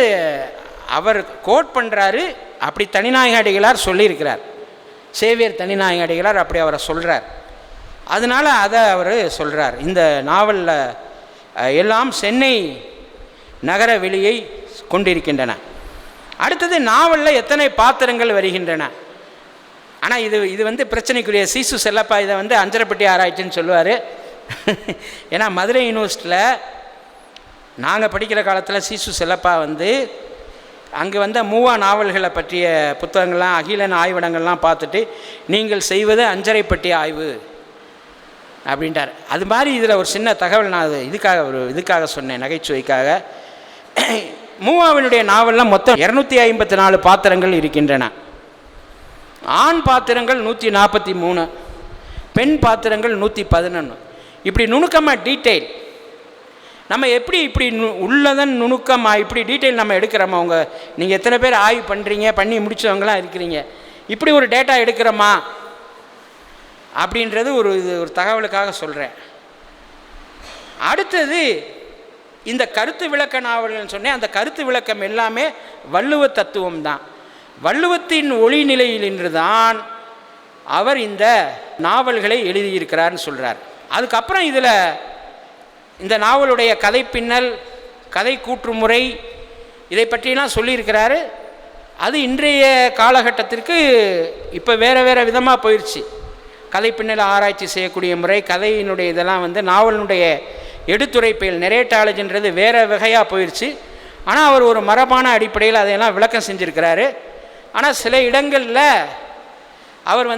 அவர் கோட் பண்ணுறாரு. அப்படி தனிநாயக அடிகளார் சொல்லியிருக்கிறார், சேவியர் தனிநாயக அடிகளார் அப்படி அவரை சொல்கிறார். அதனால் அதை அவர் சொல்கிறார். இந்த நாவலில் எல்லாம் சென்னை நகர வெளியை கொண்டிருக்கின்றன. அடுத்தது, நாவலில் எத்தனை பாத்திரங்கள் வருகின்றன. ஆனால் இது பிரச்சனைக்குரிய சீசு செல்லப்பா இதை அஞ்சரைப்பட்டி ஆராய்ச்சின்னு சொல்லுவார். ஏன்னா மதுரை யூனிவர்சிட்டியில் நாங்கள் படிக்கிற காலத்தில் சீசு செல்லப்பா அங்கே மூவா நாவல்களை பற்றிய புத்தகங்கள்லாம், அகிலன் ஆய்விடங்கள்லாம் பார்த்துட்டு, நீங்கள் செய்வது அஞ்சரைப்பட்டி ஆய்வு அப்படின்ட்டார். அது மாதிரி இதில் ஒரு சின்ன தகவல் நான் இதுக்காக சொன்னேன், நகைச்சுவைக்காக. மூவாவினுடைய நாவலில் மொத்தம் 254 பாத்திரங்கள் இருக்கின்றன. ஆண் பாத்திரங்கள் 143, பெண் பாத்திரங்கள் 111. இப்படி நுணுக்கமாக டீட்டெயில் நம்ம எப்படி இப்படி உள்ளதன் நுணுக்கமாக இப்படி டீட்டெயில் நம்ம எடுக்கிறோமா? நீங்கள் எத்தனை பேர் ஆய்வு பண்ணுறீங்க, பண்ணி முடித்தவங்களாம் இருக்கிறீங்க, இப்படி ஒரு டேட்டா எடுக்கிறோமா அப்படின்றது ஒரு தகவலுக்காக சொல்கிறேன். அடுத்தது, இந்த கருத்து விளக்க நாவல்கள்னு சொன்னேன். அந்த கருத்து விளக்கம் எல்லாமே வள்ளுவ தத்துவம் தான். வள்ளுவத்தின் ஒளி நிலையிலின்று தான் அவர் இந்த நாவல்களை எழுதியிருக்கிறார்னு சொல்கிறார். அதுக்கப்புறம் இதில் இந்த நாவலுடைய கதை பின்னல், கதை கூற்றுமுறை, இதை பற்றியெல்லாம் சொல்லியிருக்கிறாரு. அது இன்றைய காலகட்டத்திற்கு இப்போ வேறு வேறு விதமாக போயிடுச்சு. கதை பின்னல் ஆராய்ச்சி செய்யக்கூடிய முறை, கதையினுடைய இதெல்லாம் நாவலினுடைய எடுத்துரைப்பியல், நெரேட்டாலஜின்றது வேறு வகையாக போயிடுச்சு. ஆனால் அவர் ஒரு மரபான அடிப்படையில் அதையெல்லாம் விளக்கம் செஞ்சுருக்கிறாரு. ஆனால் சில இடங்களில் அவர்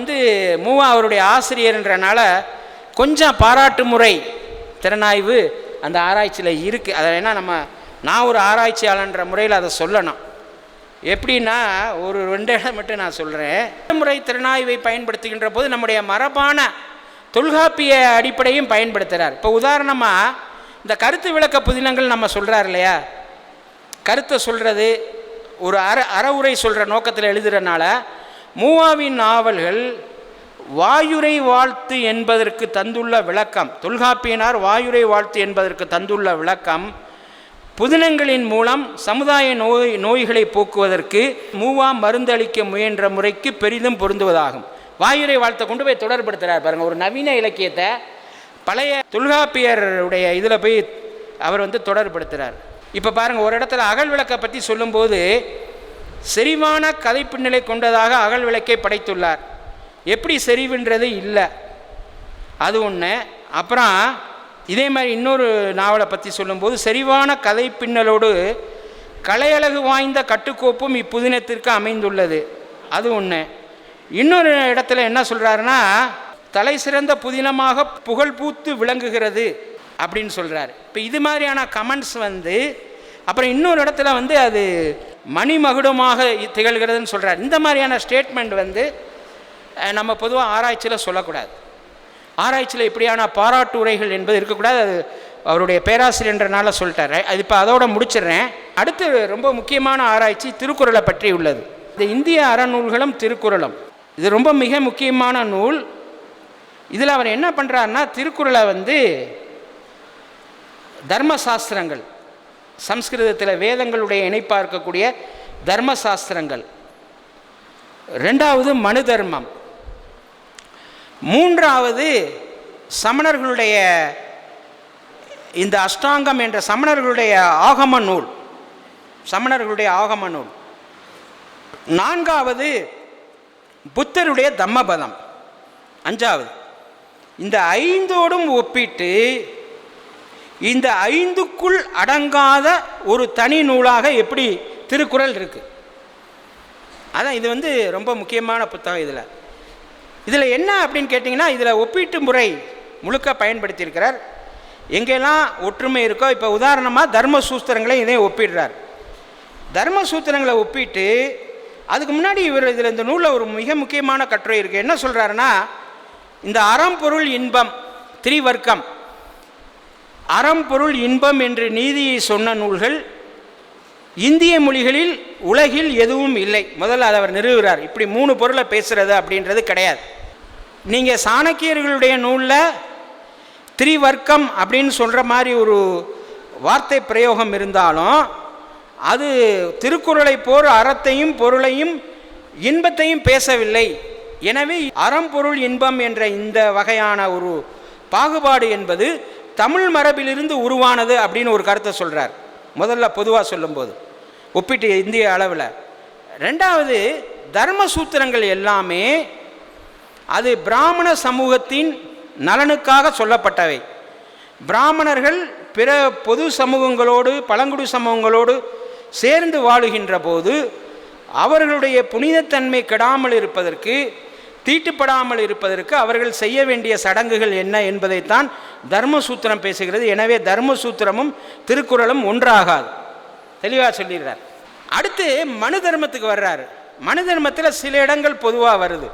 மூவா அவருடைய ஆசிரியர்ன்றனால கொஞ்சம் பாராட்டு முறை திறனாய்வு அந்த ஆராய்ச்சியில் இருக்குது. அதை வேணால் நம்ம நான் ஒரு ஆராய்ச்சியாளன்ற முறையில் அதை சொல்லணும். எப்படின்னா, ஒரு 2 இடம் மட்டும் நான் சொல்கிறேன். முறை திறனாய்வை பயன்படுத்துகின்ற போது நம்முடைய மரபான தொல்காப்பிய அடிப்படையும் பயன்படுத்துகிறார். இப்போ உதாரணமாக இந்த கருத்து விளக்க புதினங்கள் நம்ம சொல்கிறார் இல்லையா, கருத்தை சொல்கிறது ஒரு அறவுரை சொல்கிற நோக்கத்தில் எழுதுறதுனால மூவாவின் நாவல்கள் வாயுரை வாழ்த்து என்பதற்கு தந்துள்ள விளக்கம், தொல்காப்பியனார் வாயுரை வாழ்த்து என்பதற்கு தந்துள்ள விளக்கம் புதினங்களின் மூலம் சமுதாய நோய்களை போக்குவதற்கு மூவா மருந்தளிக்க முயன்ற முறைக்கு பெரிதும் பொருந்துவதாகும். வாயுரை வாழ்த்தை கொண்டு போய் தொடர்படுத்துகிறார் பாருங்கள். ஒரு நவீன இலக்கியத்தை பழைய தொல்காப்பியருடைய இதில் போய் அவர் தொடர்படுத்துகிறார். இப்போ பாருங்கள், ஒரு இடத்துல அகல் விளக்கை பற்றி சொல்லும்போது செறிவான கதைப்பின்னலை கொண்டதாக அகல் விளக்கை படைத்துள்ளார். எப்படி செறிவுன்றது இல்லை, அது ஒன்று. அப்புறம் இதே மாதிரி இன்னொரு நாவலை பற்றி சொல்லும்போது செறிவான கதை பின்னலோடு கலையழகு வாய்ந்த கட்டுக்கோப்பும் இப்புதினத்திற்கு அமைந்துள்ளது, அது ஒன்று. இன்னொரு இடத்துல என்ன சொல்கிறாருன்னா, தலை சிறந்த புதினமாக புகழ் பூத்து விளங்குகிறது அப்படின்னு சொல்கிறார். இப்போ இது மாதிரியான கமெண்ட்ஸ் அப்புறம் இன்னொரு இடத்துல அது மணிமகுடமாக திகழ்கிறதுன்னு சொல்கிறார். இந்த மாதிரியான ஸ்டேட்மெண்ட் நம்ம பொதுவாக ஆராய்ச்சியில் சொல்லக்கூடாது. ஆராய்ச்சியில் இப்படியான பாராட்டு உரைகள் என்பது இருக்கக்கூடாது. அது அவருடைய பேராசிரியன்றனால சொல்லிட்டார். அது இப்போ அதோட முடிச்சிடுறேன். அடுத்து ரொம்ப முக்கியமான ஆராய்ச்சி திருக்குறளை பற்றி உள்ளது. இந்த இந்திய அறநூல்களும் திருக்குறளும் இது ரொம்ப மிக முக்கியமான நூல். இதில் அவர் என்ன பண்ணுறாருன்னா, திருக்குறளை தர்மசாஸ்திரங்கள், சம்ஸ்கிருதத்தில் வேதங்களுடைய இணைப்பாக இருக்கக்கூடிய தர்மசாஸ்திரங்கள், 2வது மனு தர்மம், 3வது சமணர்களுடைய இந்த அஷ்டாங்கம் என்ற சமணர்களுடைய ஆகம நூல், 4வது புத்தருடைய தம்மபதம், 5வது. இந்த 5ஓடும் ஒப்பிட்டு இந்த 5க்குள் அடங்காத ஒரு தனி நூலாக எப்படி திருக்குறள் இருக்கு. அதான் இது ரொம்ப முக்கியமான புத்தகம். இதில் என்ன அப்படின்னு கேட்டிங்கன்னா, இதில் ஒப்பீட்டு முறை முழுக்க பயன்படுத்தியிருக்கிறார். எங்கெல்லாம் ஒற்றுமை இருக்கோ, இப்போ உதாரணமாக தர்மசூத்திரங்களை இதையும் ஒப்பிடுறார். தர்மசூத்திரங்களை ஒப்பிட்டு அதுக்கு முன்னாடி இதில் இந்த நூலில் ஒரு மிக முக்கியமான கட்டுரை இருக்குது. என்ன சொல்கிறாருன்னா, இந்த அறம்பொருள் இன்பம் திரிவர்க்கம், அறம்பொருள் இன்பம் என்று நீதியை சொன்ன நூல்கள் இந்திய மொழிகளில் உலகில் எதுவும் இல்லை. முதல்ல அதை அவர் நிறுவுகிறார். இப்படி 3 பொருளை பேசுகிறது அப்படின்றது கிடையாது. நீங்கள் சாணக்கியர்களுடைய நூலில் திரிவர்க்கம் அப்படின்னு சொல்கிற மாதிரி ஒரு வார்த்தை பிரயோகம் இருந்தாலும் அது திருக்குறளை போர் அறத்தையும் பொருளையும் இன்பத்தையும் பேசவில்லை. எனவே அறம்பொருள் இன்பம் என்ற இந்த வகையான ஒரு பாகுபாடு என்பது தமிழ் மரபிலிருந்து உருவானது அப்படின்னு ஒரு கருத்தை சொல்கிறார். முதல்ல பொதுவாக சொல்லும்போது ஒப்பிட்டு இந்திய அளவில். 2வது தர்மசூத்திரங்கள் எல்லாமே அது பிராமண சமூகத்தின் நலனுக்காக சொல்லப்பட்டவை. பிராமணர்கள் பிற பொது சமூகங்களோடு பழங்குடி சமூகங்களோடு சேர்ந்து வாழுகின்ற போது அவர்களுடைய புனிதத்தன்மை கெடாமல் இருப்பதற்கு, தீட்டுப்படாமல் இருப்பதற்கு அவர்கள் செய்ய வேண்டிய சடங்குகள் என்ன என்பதைத்தான் தர்மசூத்திரம் பேசுகிறது. எனவே தர்மசூத்திரமும் திருக்குறளும் ஒன்றாகாது, தெளிவாக சொல்லிடுறார். அடுத்து மனு தர்மத்துக்கு வர்றாரு. மனு தர்மத்தில் சில இடங்கள் பொதுவாக வருது,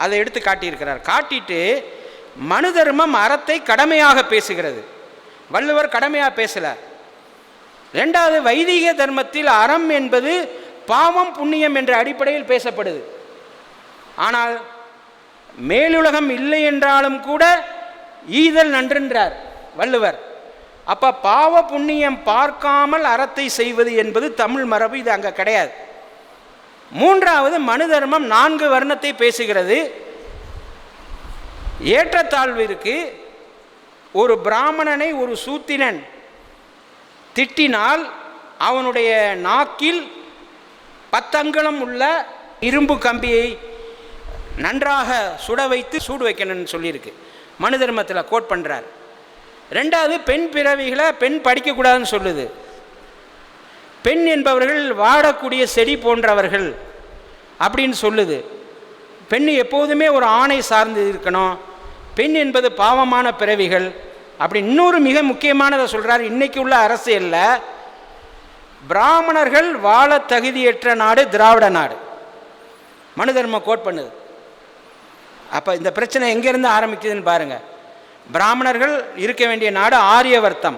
அதை எடுத்து காட்டியிருக்கிறார். காட்டிட்டு மனு தர்மம் அறத்தை கடமையாக பேசுகிறது. வள்ளுவர் கடமையாக பேசலை. 2வது வைதிக தர்மத்தில் அறம் என்பது பாவம் புண்ணியம் என்ற அடிப்படையில் பேசப்படுது. ஆனால் மேலுலகம் இல்லை என்றாலும் கூட ஈதல் நன்றென்றார் வள்ளுவர். அப்போ பாவ புண்ணியம் பார்க்காமல் அறத்தை செய்வது என்பது தமிழ் மரபு, இது அங்கே கிடையாது. 3வது மனு தர்மம் 4 வர்ணத்தை பேசுகிறது. ஏற்றத்தாழ்விற்கு ஒரு பிராமணனை ஒரு சூத்திரன் திட்டினால் அவனுடைய நாக்கில் 10 அங்குலம் உள்ள இரும்பு கம்பியை நன்றாக சுட வைத்து சூடு வைக்கணும்னு சொல்லியிருக்கு. மனு தர்மத்தில் கோட் பண்ணுறார். 2வது பெண் பிறவிகளை பெண் படிக்கக்கூடாதுன்னு சொல்லுது. பெண் என்பவர்கள் வாடக்கூடிய செடி போன்றவர்கள் அப்படின்னு சொல்லுது. பெண் எப்போதுமே ஒரு ஆணை சார்ந்து இருக்கணும், பெண் என்பது பாவமான பிறவிகள் அப்படி இன்னொரு மிக முக்கியமானதை சொல்கிறார். இன்றைக்கி உள்ள அரசியலில் பிராமணர்கள் வாழ தகுதியற்ற நாடு திராவிட நாடு. மனு தர்மம் கோட் பண்ணுது. அப்போ இந்த பிரச்சனை எங்கேருந்து ஆரம்பிக்குதுன்னு பாருங்கள். பிராமணர்கள் இருக்க வேண்டிய நாடு ஆரியவர்த்தம்,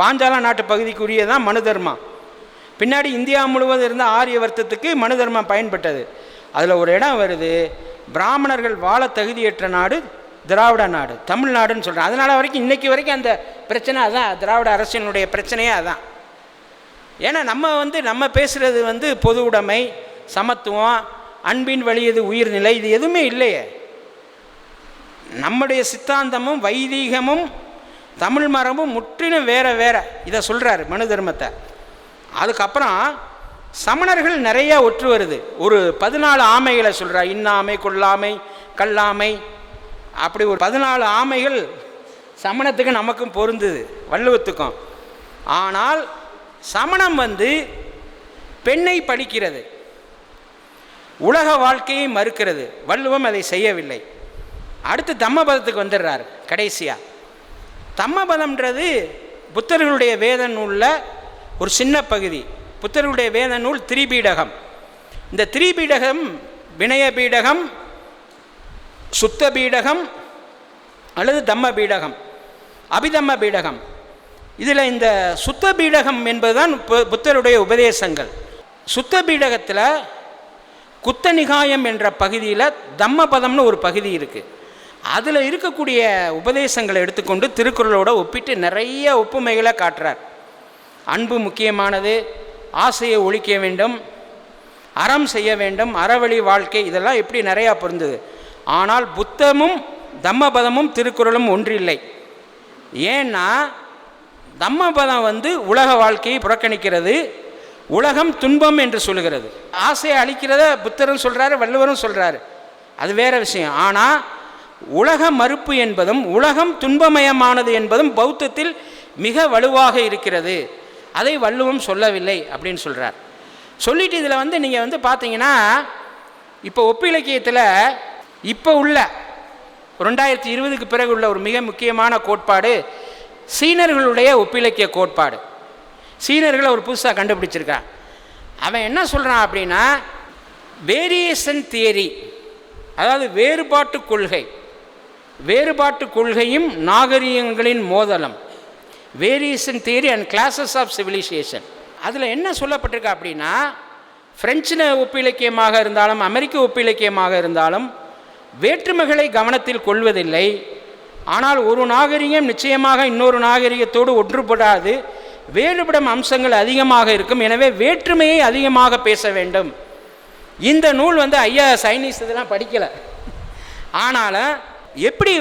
பாஞ்சால நாட்டு பகுதிக்குரியதான் மனு தர்மம். பின்னாடி இந்தியா முழுவதும் இருந்த ஆரியவர்த்தத்துக்கு மனு தர்மம் பயன்பட்டது. அதில் ஒரு இடம் வருது, பிராமணர்கள் வாழ தகுதியற்ற நாடு திராவிட நாடு, தமிழ்நாடுன்னு சொல்கிறேன். அதனால் வரைக்கும் இன்றைக்கி வரைக்கும் அந்த பிரச்சனை அதான், திராவிட அரசினுடைய பிரச்சனையே அதான். ஏன்னா நம்ம பேசுகிறது பொது உடைமை, சமத்துவம், அன்பின் வழியது உயிர்நிலை, இது எதுவுமே இல்லையே. நம்முடைய சித்தாந்தமும் வைதீகமும் தமிழ் மரபும் முற்றிலும் வேற வேற. இதை சொல்கிறார் மனு தர்மத்தை. அதுக்கப்புறம் சமணர்கள் நிறையா ஒற்று வருது. ஒரு 14 ஆமைகளை சொல்கிறார். இன்னாமை, கொல்லாமை, கல்லாமை, அப்படி ஒரு 14 ஆமைகள் சமணத்துக்கு நமக்கும் பொருந்துது, வள்ளுவத்துக்கும். ஆனால் சமணம் பெண்ணை பழிக்கிறது, உலக வாழ்க்கையை மறுக்கிறது. வள்ளுவம் அதை செய்யவில்லை. அடுத்து தம்மபதத்துக்கு வந்துடுறாரு கடைசியாக. தம்மபதம்ன்றது புத்தர்களுடைய வேத நூலில் ஒரு சின்ன பகுதி. புத்தர்களுடைய வேத நூல் திரிபீடகம். இந்த திரிபீடகம் வினய பீடகம், சுத்த பீடகம் அல்லது தம்ம பீடகம், அபிதம்ம பீடகம். இதில் இந்த சுத்த பீடகம் என்பதுதான் புத்தருடைய உபதேசங்கள். சுத்த பீடகத்தில் குத்தநிகாயம் என்ற பகுதியில் தம்மபதம்னு ஒரு பகுதி இருக்குது. அதில் இருக்கக்கூடிய உபதேசங்களை எடுத்துக்கொண்டு திருக்குறளோட ஒப்பிட்டு நிறைய ஒப்புமைகளை காட்டுறார். அன்பு முக்கியமானது, ஆசையை ஒழிக்க வேண்டும், அறம் செய்ய வேண்டும், அறவழி வாழ்க்கை, இதெல்லாம் எப்படி நிறையா பொருந்தது. ஆனால் புத்தமும் தம்மபதமும் திருக்குறளும் ஒன்றில்லை. ஏன்னா தம்மபதம் உலக வாழ்க்கையை புறக்கணிக்கிறது, உலகம் துன்பம் என்று சொல்லுகிறது. ஆசையை அழிக்கிறத புத்தரும் சொல்கிறாரு, வள்ளுவரும் சொல்கிறாரு, அது வேற விஷயம். ஆனால் உலக மறுப்பு என்பதும் உலகம் துன்பமயமானது என்பதும் பௌத்தத்தில் மிக வலுவாக இருக்கிறது. அதை வள்ளுவம் சொல்லவில்லை அப்படின்னு சொல்கிறார். சொல்லிட்டு இதில் நீங்கள் பார்த்தீங்கன்னா, இப்போ ஒப்பிலக்கியத்தில் இப்போ உள்ள 2020க்கு பிறகு உள்ள ஒரு மிக முக்கியமான கோட்பாடு சீனர்களுடைய ஒப்பிலக்கிய கோட்பாடு. சீனர்களை ஒரு புதுசாக கண்டுபிடிச்சிருக்கான். அவன் என்ன சொல்கிறான் அப்படின்னா, வேரியேஷன் தியரி, அதாவது வேறுபாட்டு கொள்கை, வேறுபாட்டு கொள்கையும் நாகரிகங்களின் மோதலம், variation theory and clashes of civilisation. அதில் என்ன சொல்லப்பட்டிருக்கா அப்படின்னா, பிரெஞ்சு ஒப்பிலக்கியமாக இருந்தாலும் அமெரிக்க ஒப்பிலக்கியமாக இருந்தாலும் வேற்றுமைகளை கவனத்தில் கொள்வதில்லை. ஆனால் ஒரு நாகரிகம் நிச்சயமாக இன்னொரு நாகரிகத்தோடு ஒன்றுபடாது, வேறுபடும் அம்சங்கள் அதிகமாக இருக்கும். எனவே வேற்றுமையை அதிகமாக பேச வேண்டும். இந்த நூல் ஐயா சைனீஸ் இதெல்லாம் படிக்கலை, ஆனாலும் எப்படி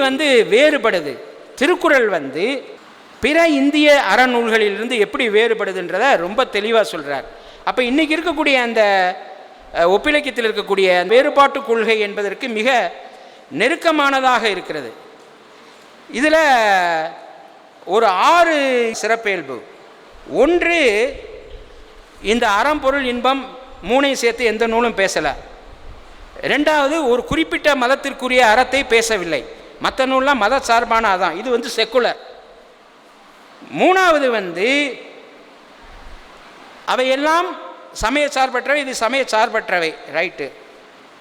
வேறுபடுது, திருக்குறள் பிற இந்திய அறநூல்களிலிருந்து எப்படி வேறுபடுதுன்றதை ரொம்ப தெளிவாக சொல்கிறார். அப்போ இன்றைக்கி இருக்கக்கூடிய அந்த ஒப்பிலக்கியத்தில் இருக்கக்கூடிய வேறுபாட்டு கொள்கை என்பதற்கு மிக நெருக்கமானதாக இருக்கிறது. இதில் ஒரு 6 சிறப்பியல்பு. ஒன்று, இந்த அறம்பொருள் இன்பம் 3ஐயும் சேர்த்து எந்த நூலும் பேசலை. ரெண்டாவது, ஒரு குறிப்பிட்ட மதத்திற்குரிய அறத்தை பேசவில்லை. மற்ற நூல்லாம் மத சார்பான அதான், இது செக்குலர். மூணாவது அவையெல்லாம் சமய சார்பற்றவை, இது சமய சார்பற்றவை, ரைட்டு.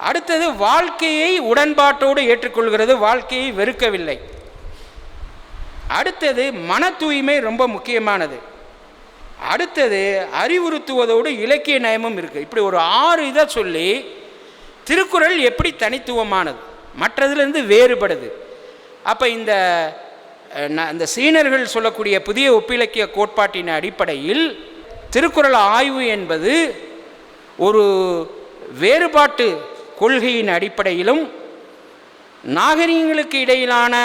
அடுத்தது, வாழ்க்கையை உடன்பாட்டோடு ஏற்றுக்கொள்கிறது, வாழ்க்கையை வெறுக்கவில்லை. அடுத்தது, மன தூய்மை ரொம்ப முக்கியமானது. அடுத்தது, அறிவுறுத்துவதோடு இலக்கிய நயமும் இருக்குது. இப்படி ஒரு 6 இதை சொல்லி திருக்குறள் எப்படி தனித்துவமானது, மற்றதுலேருந்து வேறுபடுது. அப்போ இந்த சீனர்கள் சொல்லக்கூடிய புதிய ஒப்பிலக்கிய கோட்பாட்டின் அடிப்படையில் திருக்குறள் ஆய்வு என்பது ஒரு வேறுபாட்டு கொள்கையின் அடிப்படையிலும் நாகரிகங்களுக்கு இடையிலான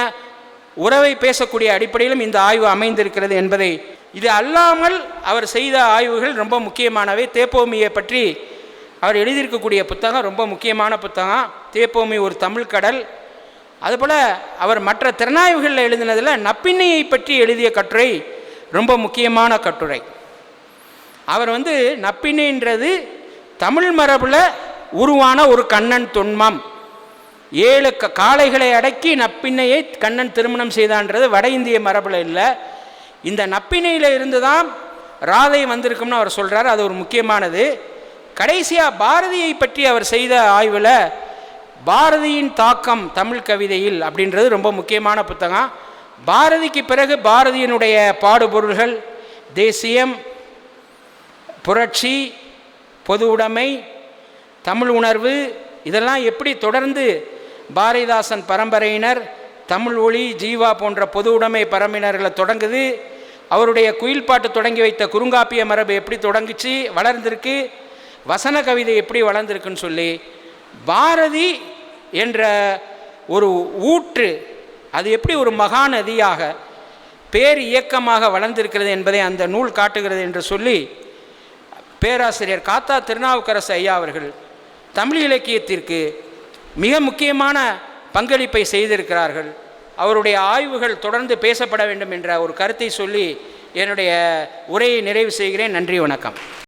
உறவை பேசக்கூடிய அடிப்படையிலும் இந்த ஆய்வு அமைந்திருக்கிறது என்பதை, இது அல்லாமல் அவர் செய்த ஆய்வுகள் ரொம்ப முக்கியமானவை. தேப்போமியை பற்றி அவர் எழுதியிருக்கக்கூடிய புத்தகம் ரொம்ப முக்கியமான புத்தகம், தேப்போமி ஒரு தமிழ் கடல். அதுபோல் அவர் மற்ற திறனாய்வுகளில் எழுதினதில் நப்பிண்ணையை பற்றி எழுதிய கட்டுரை ரொம்ப முக்கியமான கட்டுரை. அவர் நப்பிண்ணைன்றது தமிழ் மரபில் உருவான ஒரு கண்ணன் தொன்மம். 7 காளைகளை அடக்கி நப்பிண்ணையை கண்ணன் திருமணம் செய்தான்றது வட இந்திய மரபில் இல்லை. இந்த நப்பிண்ணையில் இருந்து தான் ராதை வந்திருக்கும்னு அவர் சொல்கிறார். அது ஒரு முக்கியமானது. கடைசியாக பாரதியை பற்றி அவர் செய்த ஆய்வில் பாரதியின் தாக்கம் தமிழ் கவிதையில் அப்படின்றது ரொம்ப முக்கியமான புத்தகம். பாரதிக்கு பிறகு பாரதியினுடைய பாடுபொருள்கள், தேசியம், புரட்சி, பொது உடைமை, தமிழ் உணர்வு, இதெல்லாம் எப்படி தொடர்ந்து பாரதிதாசன் பரம்பரையினர், தமிழ் ஒளி, ஜீவா போன்ற பொது உடைமை பரம்பினர்களை தொடங்குது. அவருடைய குயில் பாட்டு தொடங்கி வைத்த குறுங்காப்பிய மரபு எப்படி தொடங்குச்சு, வளர்ந்திருக்கு, வசன கவிதை எப்படி வளர்ந்திருக்குன்னு சொல்லி பாரதி என்ற ஒரு ஊற்று அது எப்படி ஒரு மகாநதியாக பேர் இயக்கமாக வளர்ந்திருக்கிறது என்பதை அந்த நூல் காட்டுகிறது என்று சொல்லி பேராசிரியர் காத்தா திருநாவுக்கரசு ஐயா அவர்கள் தமிழ் இலக்கியத்திற்கு மிக முக்கியமான பங்களிப்பை செய்திருக்கிறார்கள். அவருடைய ஆய்வுகள் தொடர்ந்து பேசப்பட வேண்டும் என்ற ஒரு கருத்தை சொல்லி என்னுடைய உரையை நிறைவு செய்கிறேன். நன்றி, வணக்கம்.